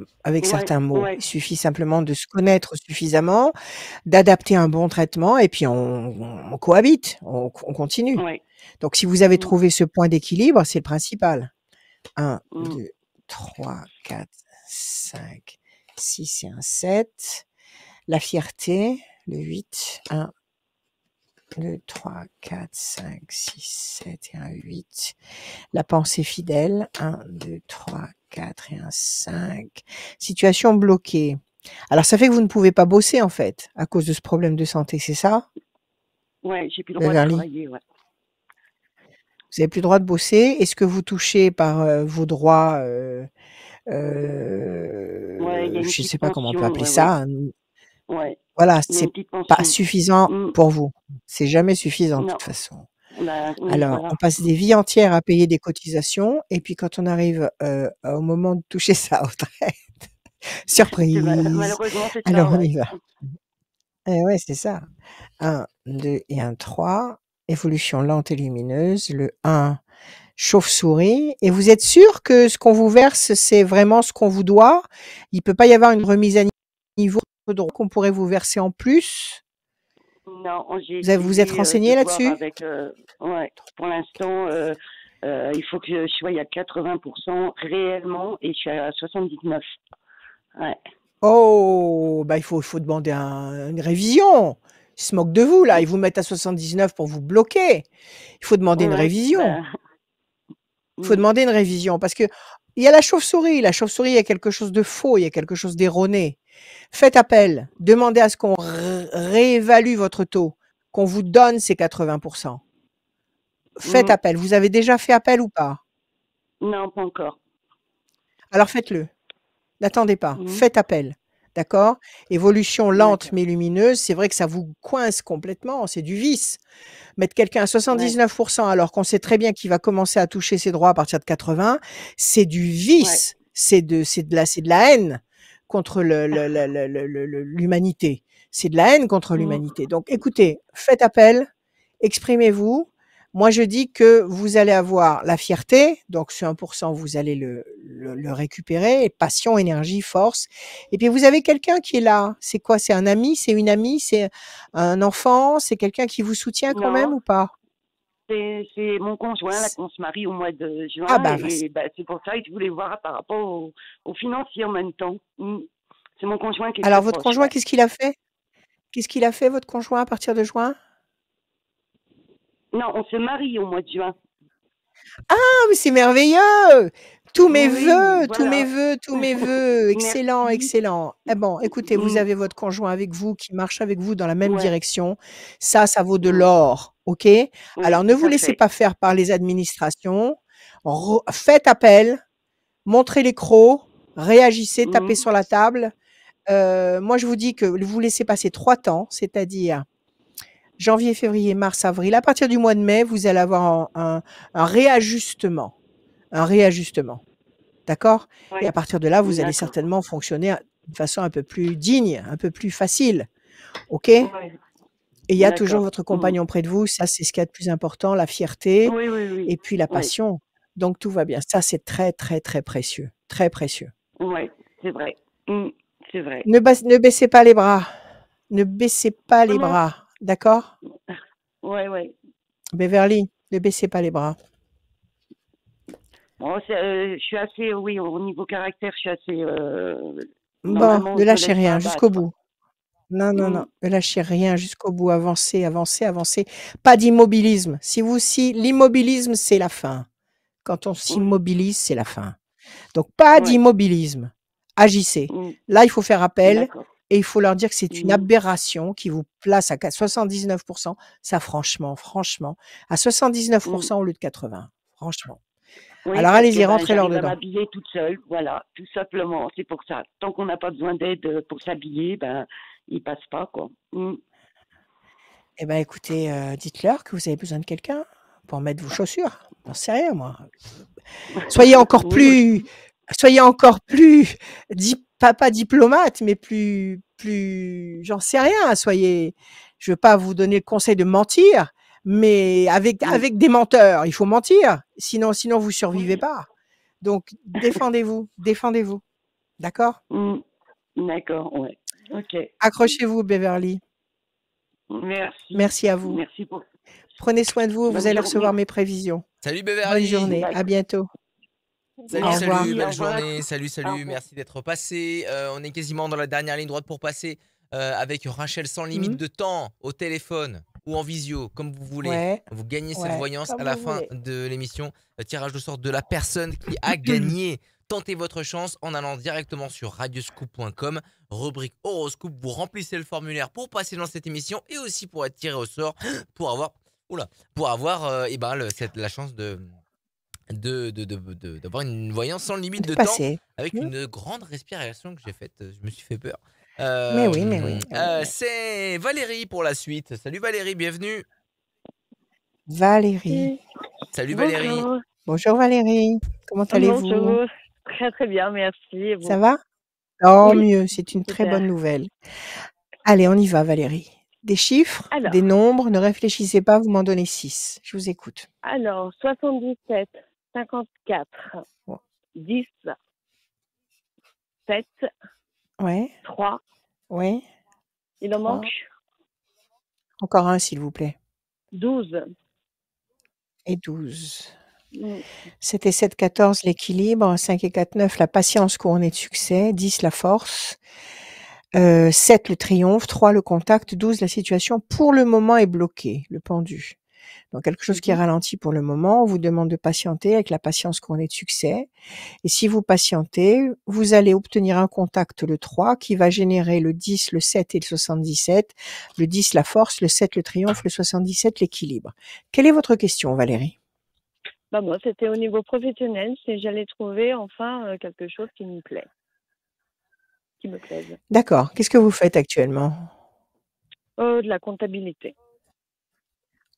Speaker 2: maux. Il suffit simplement de se connaître suffisamment, d'adapter un bon traitement, et puis on cohabite, on continue. Donc si vous avez trouvé ce point d'équilibre, c'est le principal. 1, 2, 3, 4, 5, 6 et un 7. La fierté, le 8, 1, 2, 3, 4, 5, 6, 7 et un 8. La pensée fidèle, 1, 2, 3, 4 et un 5. Situation bloquée. Alors, ça fait que vous ne pouvez pas bosser, en fait, à cause de ce problème de santé, c'est ça?
Speaker 7: Ouais, j'ai plus le droit de
Speaker 2: Beverly?
Speaker 7: travailler, ouais.
Speaker 2: Vous n'avez plus le droit de bosser. Est-ce que vous touchez par vos droits,
Speaker 7: Ouais, il y a une
Speaker 2: je ne
Speaker 7: petite
Speaker 2: sais pas comment on peut
Speaker 7: pension,
Speaker 2: appeler
Speaker 7: ouais,
Speaker 2: ça,
Speaker 7: ouais.
Speaker 2: voilà,
Speaker 7: Il y a une
Speaker 2: c'est
Speaker 7: petite
Speaker 2: pas
Speaker 7: pension.
Speaker 2: suffisant
Speaker 7: Mm.
Speaker 2: pour vous. C'est jamais suffisant de
Speaker 7: Non,
Speaker 2: toute façon.
Speaker 7: bah, oui,
Speaker 2: Alors,
Speaker 7: voilà.
Speaker 2: on passe des vies entières à payer des cotisations et puis quand on arrive, au moment de toucher sa retraite, surprise!
Speaker 7: Malheureusement, c'est
Speaker 2: Alors
Speaker 7: ça,
Speaker 2: on
Speaker 7: ouais.
Speaker 2: y va. Eh ouais, c'est ça. 1, 2 et un 3. Évolution lente et lumineuse. Le 1, chauve-souris. Et vous êtes sûr que ce qu'on vous verse, c'est vraiment ce qu'on vous doit? Il peut pas y avoir une remise à niveau de droit qu'on pourrait vous verser en plus?
Speaker 7: Non, j'ai
Speaker 2: Vous êtes
Speaker 7: essayé
Speaker 2: renseigné
Speaker 7: de voir
Speaker 2: là-dessus?
Speaker 7: avec. Ouais, pour l'instant, il faut que je sois à 80% réellement et je suis à 79. Ouais.
Speaker 2: Oh, bah il faut demander une révision. Ils se moquent de vous là, ils vous mettent à 79 pour vous bloquer. Il faut demander une
Speaker 7: Ouais,
Speaker 2: révision.
Speaker 7: bah,
Speaker 2: Il faut demander une révision parce que il y a la chauve-souris. La chauve-souris, il y a quelque chose de faux, il y a quelque chose d'erroné. Faites appel, demandez à ce qu'on réévalue votre taux, qu'on vous donne ces 80%. Faites appel. Vous avez déjà fait appel ou pas?
Speaker 7: Non, pas encore.
Speaker 2: Alors faites-le. N'attendez pas. Faites appel. D'accord? Évolution lente mais lumineuse, c'est vrai que ça vous coince complètement, c'est du vice. Mettre quelqu'un à 79% alors qu'on sait très bien qu'il va commencer à toucher ses droits à partir de 80, c'est du vice. C'est de la haine contre l'humanité. C'est de la haine contre l'humanité. Donc écoutez, faites appel, exprimez-vous. Moi, je dis que vous allez avoir la fierté, donc ce 1%, vous allez le récupérer, passion, énergie, force. Et puis vous avez quelqu'un qui est là. C'est quoi? C'est un ami? C'est une amie? C'est un enfant? C'est quelqu'un qui vous soutient quand même ou pas?
Speaker 7: C'est mon conjoint, là, qu'on se marie au mois de juin.
Speaker 2: Ah bah,
Speaker 7: et c'est pour ça que je voulais voir par rapport au financier en même temps. C'est mon conjoint qui est
Speaker 2: alors
Speaker 7: très
Speaker 2: votre
Speaker 7: proche.
Speaker 2: conjoint, qu'est-ce qu'il a fait? Qu'est-ce qu'il a fait, votre conjoint, à partir de juin?
Speaker 7: Non, on se marie au mois de juin.
Speaker 2: Ah, mais c'est merveilleux! Tous mes
Speaker 7: Oui,
Speaker 2: vœux, tous
Speaker 7: voilà.
Speaker 2: mes vœux, tous mes vœux. Excellent,
Speaker 7: Merci.
Speaker 2: excellent. Eh bon, écoutez, vous avez votre conjoint avec vous, qui marche avec vous dans la même direction. Ça vaut de l'or, OK? Alors ne vous laissez pas faire par les administrations. Faites appel, montrez les crocs, réagissez, tapez sur la table. Moi, je vous dis que vous laissez passer 3 temps, c'est-à-dire janvier, février, mars, avril. À partir du mois de mai, vous allez avoir un réajustement. Un réajustement. D'accord? Et à partir de là, vous allez certainement fonctionner de façon un peu plus digne, un peu plus facile. OK? Et il y a toujours votre compagnon près de vous. Ça, c'est ce qu'il y a de plus important, la fierté et puis la passion. Donc tout va bien. Ça, c'est très, très, très précieux. Très précieux.
Speaker 7: Oui, c'est vrai. C'est vrai.
Speaker 2: Ne baissez pas les bras. Ne baissez pas les bras. D'accord?
Speaker 7: Oui.
Speaker 2: Beverly, ne baissez pas les bras.
Speaker 7: Bon, je suis assez, oui, au niveau caractère, je suis assez.
Speaker 2: Bon, ne lâchez rien jusqu'au bout. Non, ne lâchez rien jusqu'au bout. Avancez, avancez, avancez. Pas d'immobilisme. Si l'immobilisme, c'est la fin. Quand on s'immobilise, c'est la fin. Donc, pas d'immobilisme. Agissez. Là, il faut faire appel et il faut leur dire que c'est une aberration qui vous place à 79%. Ça, franchement, à 79% au lieu de 80%. Franchement.
Speaker 7: Oui,
Speaker 2: alors, allez-y, rentrez leur dedans.
Speaker 7: J'arrive à m'habiller toute seule, voilà, tout simplement. C'est pour ça. Tant qu'on n'a pas besoin d'aide pour s'habiller, ils passent pas, quoi.
Speaker 2: Eh ben, écoutez, dites-leur que vous avez besoin de quelqu'un pour mettre vos chaussures. J'en sais rien, moi. Soyez encore plus, pas diplomate, mais plus, j'en sais rien. Je veux pas vous donner le conseil de mentir, mais avec des menteurs, il faut mentir. Sinon vous survivez pas. Donc, défendez-vous. D'accord?
Speaker 7: D'accord, ouais. OK.
Speaker 2: Accrochez-vous, Beverly. Merci à vous.
Speaker 7: Merci beaucoup.
Speaker 2: Prenez soin de vous. Vous allez recevoir mes prévisions.
Speaker 1: Salut, Beverly.
Speaker 2: Bonne journée. À bientôt.
Speaker 1: Salut, belle journée. Salut. Merci d'être passé. On est quasiment dans la dernière ligne droite pour passer avec Rachel sans limite de temps au téléphone ou en visio, comme vous voulez.
Speaker 2: Ouais.
Speaker 1: Vous gagnez cette
Speaker 2: Ouais.
Speaker 1: voyance
Speaker 4: Comme
Speaker 1: à la
Speaker 4: vous
Speaker 1: fin
Speaker 4: voulez.
Speaker 1: de l'émission. Tirage de sort de la personne qui a gagné. Tentez votre chance en allant directement sur radioscoop.com, rubrique horoscope. Vous remplissez le formulaire pour passer dans cette émission et aussi pour être tiré au sort pour avoir la chance d'avoir une voyance sans limite de temps
Speaker 2: Passer.
Speaker 1: avec une grande respiration que j'ai faite. Je me suis fait peur.
Speaker 2: Mais oui.
Speaker 1: C'est Valérie pour la suite. Salut Valérie, bienvenue.
Speaker 2: Valérie.
Speaker 1: Salut Valérie.
Speaker 6: Bonjour.
Speaker 2: Bonjour Valérie. Comment allez-vous?
Speaker 6: Bonjour. Très très bien, merci. Et vous?
Speaker 2: Ça va? Oh,
Speaker 6: Oui,
Speaker 2: mieux, c'est une très
Speaker 6: super.
Speaker 2: bonne nouvelle. Allez, on y va Valérie. Des chiffres,
Speaker 6: Alors.
Speaker 2: des nombres, ne réfléchissez pas, vous m'en donnez 6. Je vous écoute.
Speaker 6: Alors, 77, 54,
Speaker 2: Ouais.
Speaker 6: 10, 7,
Speaker 2: Ouais,
Speaker 6: 3.
Speaker 2: ouais.
Speaker 6: Il en
Speaker 2: 3.
Speaker 6: manque
Speaker 2: Encore un, s'il vous plaît.
Speaker 6: 12.
Speaker 2: Et 12.
Speaker 6: Mm.
Speaker 2: 7 et 7, 14, l'équilibre. 5 et 4, 9, la patience couronnée de succès. 10, la force. 7, le triomphe. 3, le contact. 12, la situation pour le moment est bloquée, le pendu. Donc quelque chose qui ralentit pour le moment. On vous demande de patienter avec la patience couronnée de succès. Et si vous patientez, vous allez obtenir un contact, le 3, qui va générer le 10, le 7 et le 77. Le 10, la force. Le 7, le triomphe. Le 77, l'équilibre. Quelle est votre question, Valérie?
Speaker 6: Bah moi, c'était au niveau professionnel, si j'allais trouver enfin quelque chose qui me plaît. Qui me plaise.
Speaker 2: D'accord. Qu'est-ce que vous faites actuellement?
Speaker 6: De la comptabilité.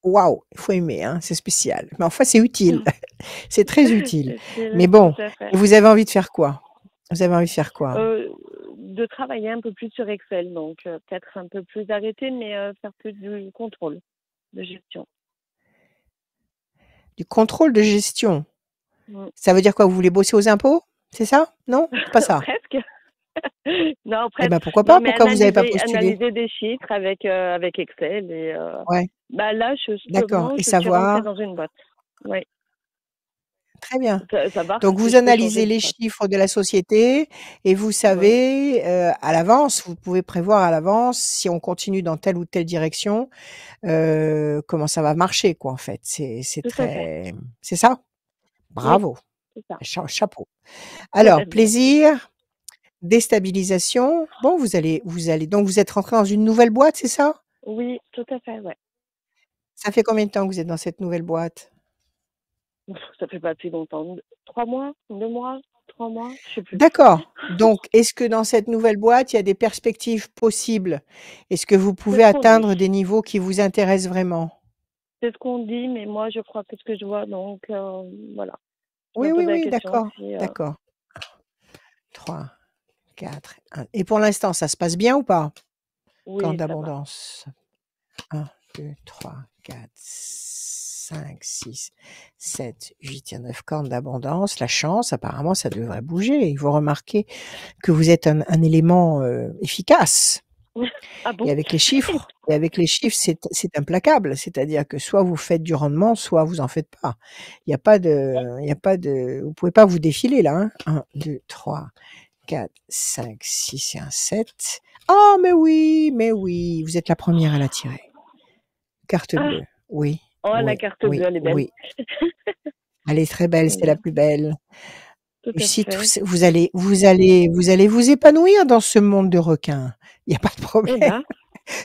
Speaker 2: Waouh, il faut aimer, hein, c'est spécial. Mais enfin, c'est utile. C'est très utile.
Speaker 6: C'est
Speaker 2: Mais bon,
Speaker 6: tout à fait.
Speaker 2: et vous avez envie de faire quoi? Vous avez envie de faire quoi?
Speaker 6: De travailler un peu plus sur Excel, donc peut-être un peu plus arrêté, mais faire plus du contrôle de gestion.
Speaker 2: Du contrôle de gestion.
Speaker 6: Mm.
Speaker 2: Ça veut dire quoi? Vous voulez bosser aux impôts? C'est ça? Non? C'est pas ça?
Speaker 6: Presque. Non,
Speaker 2: Eh
Speaker 6: presque.
Speaker 2: ben pourquoi pas?
Speaker 6: Non, mais
Speaker 2: Pourquoi vous n'avez pas postulé?
Speaker 6: analyser des chiffres avec Excel et
Speaker 2: Ouais.
Speaker 6: bah là,
Speaker 2: D'accord. Et
Speaker 6: je suis rentrée
Speaker 2: savoir?
Speaker 6: dans une boîte. Oui.
Speaker 2: Très bien.
Speaker 6: Savoir
Speaker 2: Donc
Speaker 6: si
Speaker 2: vous
Speaker 6: je peux
Speaker 2: analysez
Speaker 6: changer de
Speaker 2: les
Speaker 6: boîte.
Speaker 2: chiffres de la société et vous savez à l'avance, vous pouvez prévoir à l'avance si on continue dans telle ou telle direction, comment ça va marcher quoi en fait. C'est
Speaker 6: Tout à fait.
Speaker 2: très, c'est ça? Bravo.
Speaker 6: C'est ça.
Speaker 2: Chapeau. Alors
Speaker 6: Merci.
Speaker 2: plaisir, déstabilisation. Bon, vous allez donc vous êtes rentré dans une nouvelle boîte, c'est ça?
Speaker 6: Oui, tout à fait, ouais.
Speaker 2: Ça fait combien de temps que vous êtes dans cette nouvelle boîte?
Speaker 6: Ça fait pas si longtemps. 3 mois, 2 mois, 3 mois, je sais plus.
Speaker 2: D'accord. Donc, est-ce que dans cette nouvelle boîte, il y a des perspectives possibles? Est-ce que vous pouvez
Speaker 6: C'est ce qu'on
Speaker 2: atteindre
Speaker 6: dit.
Speaker 2: des niveaux qui vous intéressent vraiment?
Speaker 6: C'est ce qu'on dit, mais moi, je crois que ce que je vois, donc voilà. Je
Speaker 2: Oui,
Speaker 6: me
Speaker 2: oui,
Speaker 6: pose la
Speaker 2: oui,
Speaker 6: question
Speaker 2: d'accord,
Speaker 6: si,
Speaker 2: d'accord. 3, 4, 1. Et pour l'instant, ça se passe bien ou pas?
Speaker 6: oui,
Speaker 2: Corne
Speaker 6: ça va.
Speaker 2: d'abondance. 1, 2, 3, 4, 5, 6, 7, 8 et 9 cornes d'abondance. La chance, apparemment, ça devrait bouger. Et vous remarquez que vous êtes un élément efficace.
Speaker 6: Ah bon?
Speaker 2: Et avec les chiffres, c'est implacable. C'est-à-dire que soit vous faites du rendement, soit vous en faites pas. Il y a pas de, vous pouvez pas vous défiler là, hein. 1, 2, 3, 4, 5, 6 et un 7. Oh, mais oui, vous êtes la première à la tirer. Carte bleue. Oui.
Speaker 6: Oh, la
Speaker 2: Oui,
Speaker 6: carte
Speaker 2: oui,
Speaker 6: bleue, elle est belle.
Speaker 2: oui. Elle est très belle, c'est la plus belle.
Speaker 6: Tout à
Speaker 2: Réussite,
Speaker 6: fait.
Speaker 2: vous allez vous épanouir dans ce monde de requins. Il y a pas de
Speaker 6: Eh
Speaker 2: problème.
Speaker 6: ben,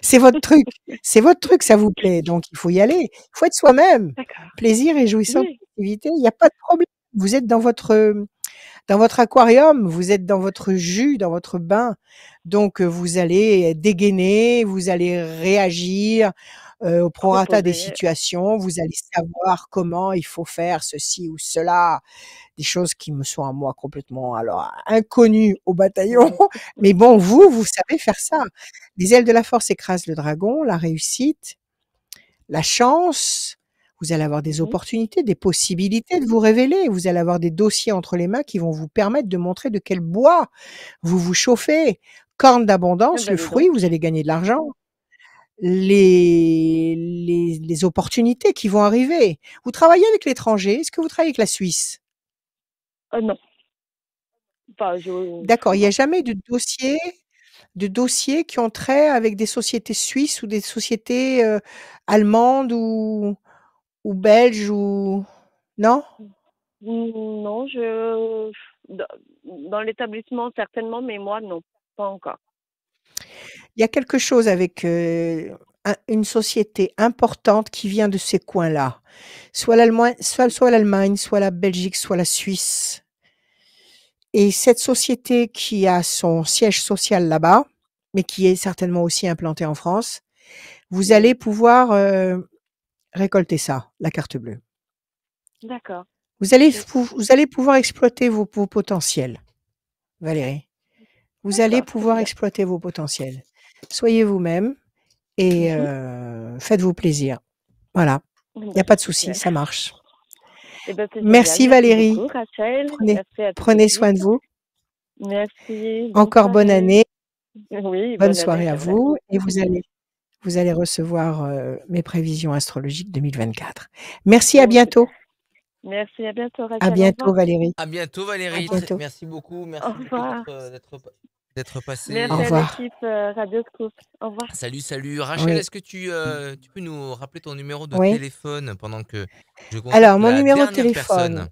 Speaker 2: C'est votre truc. C'est votre truc, ça vous plaît. Donc, il faut y aller. Il faut être soi-même.
Speaker 6: d'accord.
Speaker 2: Plaisir et jouissance
Speaker 6: Oui,
Speaker 2: d'activité. Il n'y a pas de problème. Vous êtes dans votre aquarium. Vous êtes dans votre jus, dans votre bain. Donc, vous allez dégainer, vous allez réagir au prorata des
Speaker 6: reposer.
Speaker 2: situations. Vous allez savoir comment il faut faire ceci ou cela. Des choses qui me sont à moi complètement inconnues au bataillon. Mais bon, vous savez faire ça. Les ailes de la force écrasent le dragon, la réussite, la chance. Vous allez avoir des opportunités, des possibilités de vous révéler. Vous allez avoir des dossiers entre les mains qui vont vous permettre de montrer de quel bois vous vous chauffez. Corne
Speaker 6: Eh
Speaker 2: d'abondance,
Speaker 6: ben,
Speaker 2: le
Speaker 6: dis
Speaker 2: fruit,
Speaker 6: donc.
Speaker 2: vous allez gagner de l'argent. Les opportunités qui vont arriver. Vous travaillez avec l'étranger. Est-ce que vous travaillez avec la Suisse?
Speaker 6: Non. Enfin,
Speaker 2: D'accord, il n'y a
Speaker 6: non.
Speaker 2: jamais de dossier de dossiers qui ont trait avec des sociétés suisses ou des sociétés, allemandes ou belges ou non?
Speaker 5: Non, dans l'établissement certainement, mais moi non, pas encore.
Speaker 2: Il y a quelque chose avec, une société importante qui vient de ces coins-là. Soit l'Allemagne, soit la Belgique, soit la Suisse. Et cette société qui a son siège social là-bas, mais qui est certainement aussi implantée en France, vous allez pouvoir, récolter ça, la carte bleue.
Speaker 5: D'accord.
Speaker 2: Vous allez pouvoir exploiter vos potentiels, Valérie. Vous allez pouvoir exploiter vos potentiels. Soyez vous-même et faites-vous plaisir. Voilà. Il y a pas de souci, ça marche. Merci Valérie.
Speaker 5: Merci beaucoup, Rachel.
Speaker 2: Prenez soin de vous.
Speaker 5: Merci.
Speaker 2: Encore bonne année.
Speaker 5: Oui,
Speaker 2: bonne soirée à vous et vous allez recevoir mes prévisions astrologiques 2024. Merci, à bientôt.
Speaker 5: Merci, à bientôt Rachel.
Speaker 2: À bientôt Valérie.
Speaker 1: À bientôt Valérie.
Speaker 2: À bientôt.
Speaker 1: Merci beaucoup. Merci d'être passé.
Speaker 5: Merci
Speaker 2: Au
Speaker 5: à
Speaker 2: revoir.
Speaker 5: l'équipe Radio Scoop. Au revoir.
Speaker 1: Salut. Rachel, est-ce que tu peux nous rappeler ton numéro de téléphone pendant que je contacte
Speaker 2: Alors, mon numéro de
Speaker 1: dernière
Speaker 2: téléphone,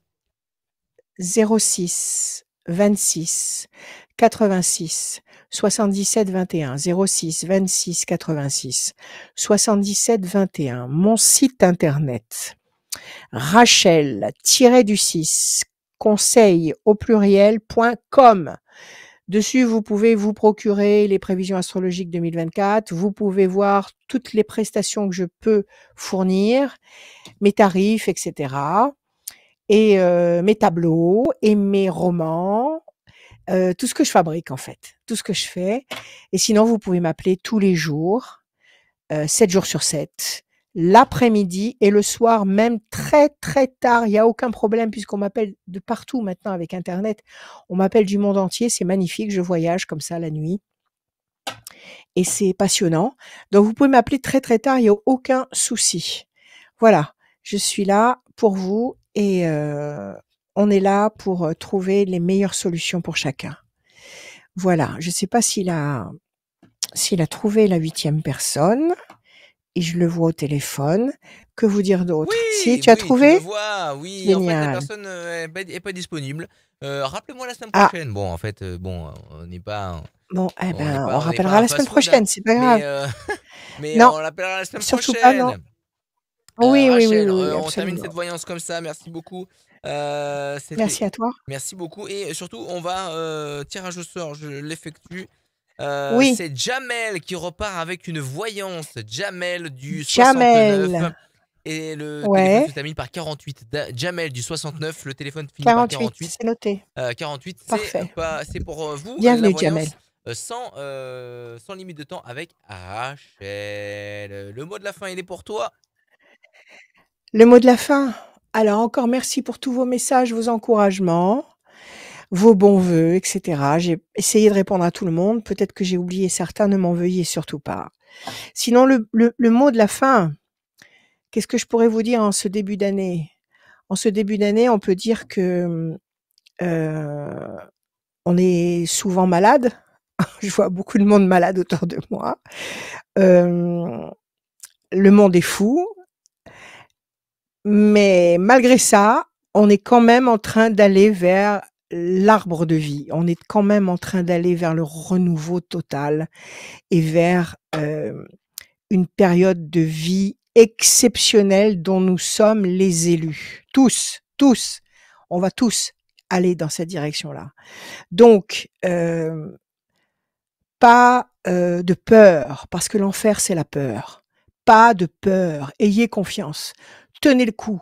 Speaker 1: personne.
Speaker 2: 06 26 86 77 21. 06 26 86 77 21. Mon site internet, Rachel-du-6 conseil au pluriel.com. Dessus, vous pouvez vous procurer les prévisions astrologiques 2024. Vous pouvez voir toutes les prestations que je peux fournir, mes tarifs, etc. Et mes tableaux et mes romans, tout ce que je fabrique en fait, tout ce que je fais. Et sinon, vous pouvez m'appeler tous les jours, 7 jours sur 7, l'après-midi et le soir, même très très tard. Il n'y a aucun problème puisqu'on m'appelle de partout maintenant avec Internet. On m'appelle du monde entier, c'est magnifique. Je voyage comme ça la nuit et c'est passionnant. Donc vous pouvez m'appeler très très tard, il n'y a aucun souci. Voilà, je suis là pour vous et on est là pour trouver les meilleures solutions pour chacun. Voilà, je ne sais pas s'il a trouvé la 8e personne. Et je le vois au téléphone. Que vous dire d'autre? Si tu as trouvé?
Speaker 1: Je le vois, oui.
Speaker 2: Génial.
Speaker 1: En fait, la personne est pas disponible. Rappelez-moi la semaine prochaine. Bon, en fait, on n'est pas.
Speaker 2: Bon, on rappellera la semaine prochaine, c'est pas grave.
Speaker 1: Mais
Speaker 2: non,
Speaker 1: on l'appellera la semaine
Speaker 2: surtout
Speaker 1: prochaine.
Speaker 2: Pas, non. Oui,
Speaker 1: Rachel,
Speaker 2: oui,
Speaker 1: on termine cette voyance comme ça. Merci beaucoup.
Speaker 2: Merci à toi.
Speaker 1: Merci beaucoup. Et surtout, on va tirage au sort. Je l'effectue.
Speaker 2: Oui.
Speaker 1: C'est Jamel qui repart avec une voyance. Jamel du 69. Et le téléphone se termine par 48. Jamel du 69, le téléphone finit par 48.
Speaker 2: C'est noté.
Speaker 1: 48, c'est pour vous.
Speaker 2: Bienvenue,
Speaker 1: la
Speaker 2: Jamel.
Speaker 1: Sans limite de temps avec Rachel. Le mot de la fin, il est pour toi.
Speaker 2: Le mot de la fin. Alors encore merci pour tous vos messages, vos encouragements, vos bons vœux, etc. J'ai essayé de répondre à tout le monde. Peut-être que j'ai oublié certains, ne m'en veuillez surtout pas. Sinon, le mot de la fin, qu'est-ce que je pourrais vous dire en ce début d'année? En ce début d'année, on peut dire que on est souvent malade. Je vois beaucoup de monde malade autour de moi. Le monde est fou. Mais malgré ça, on est quand même en train d'aller vers l'arbre de vie. On est quand même en train d'aller vers le renouveau total et vers une période de vie exceptionnelle dont nous sommes les élus. Tous. On va tous aller dans cette direction-là. Donc, pas de peur, parce que l'enfer, c'est la peur. Pas de peur. Ayez confiance. Tenez le coup.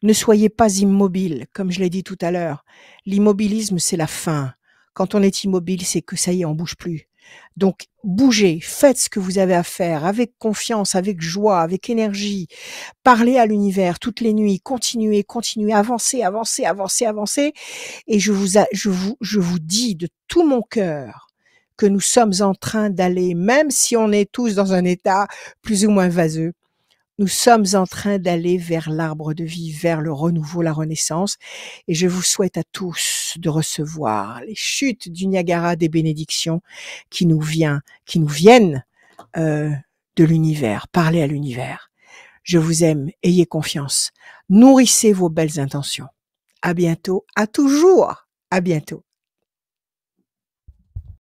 Speaker 2: Ne soyez pas immobile, comme je l'ai dit tout à l'heure. L'immobilisme, c'est la fin. Quand on est immobile, c'est que ça y est, on bouge plus. Donc, bougez, faites ce que vous avez à faire avec confiance, avec joie, avec énergie. Parlez à l'univers toutes les nuits, continuez, avancez. Et je vous dis de tout mon cœur que nous sommes en train d'aller, même si on est tous dans un état plus ou moins vaseux, Nous sommes en train d'aller vers l'arbre de vie, vers le renouveau, la renaissance. Et je vous souhaite à tous de recevoir les chutes du Niagara des bénédictions qui nous viennent de l'univers. Parlez à l'univers. Je vous aime, ayez confiance. Nourrissez vos belles intentions. À bientôt, à toujours. À bientôt.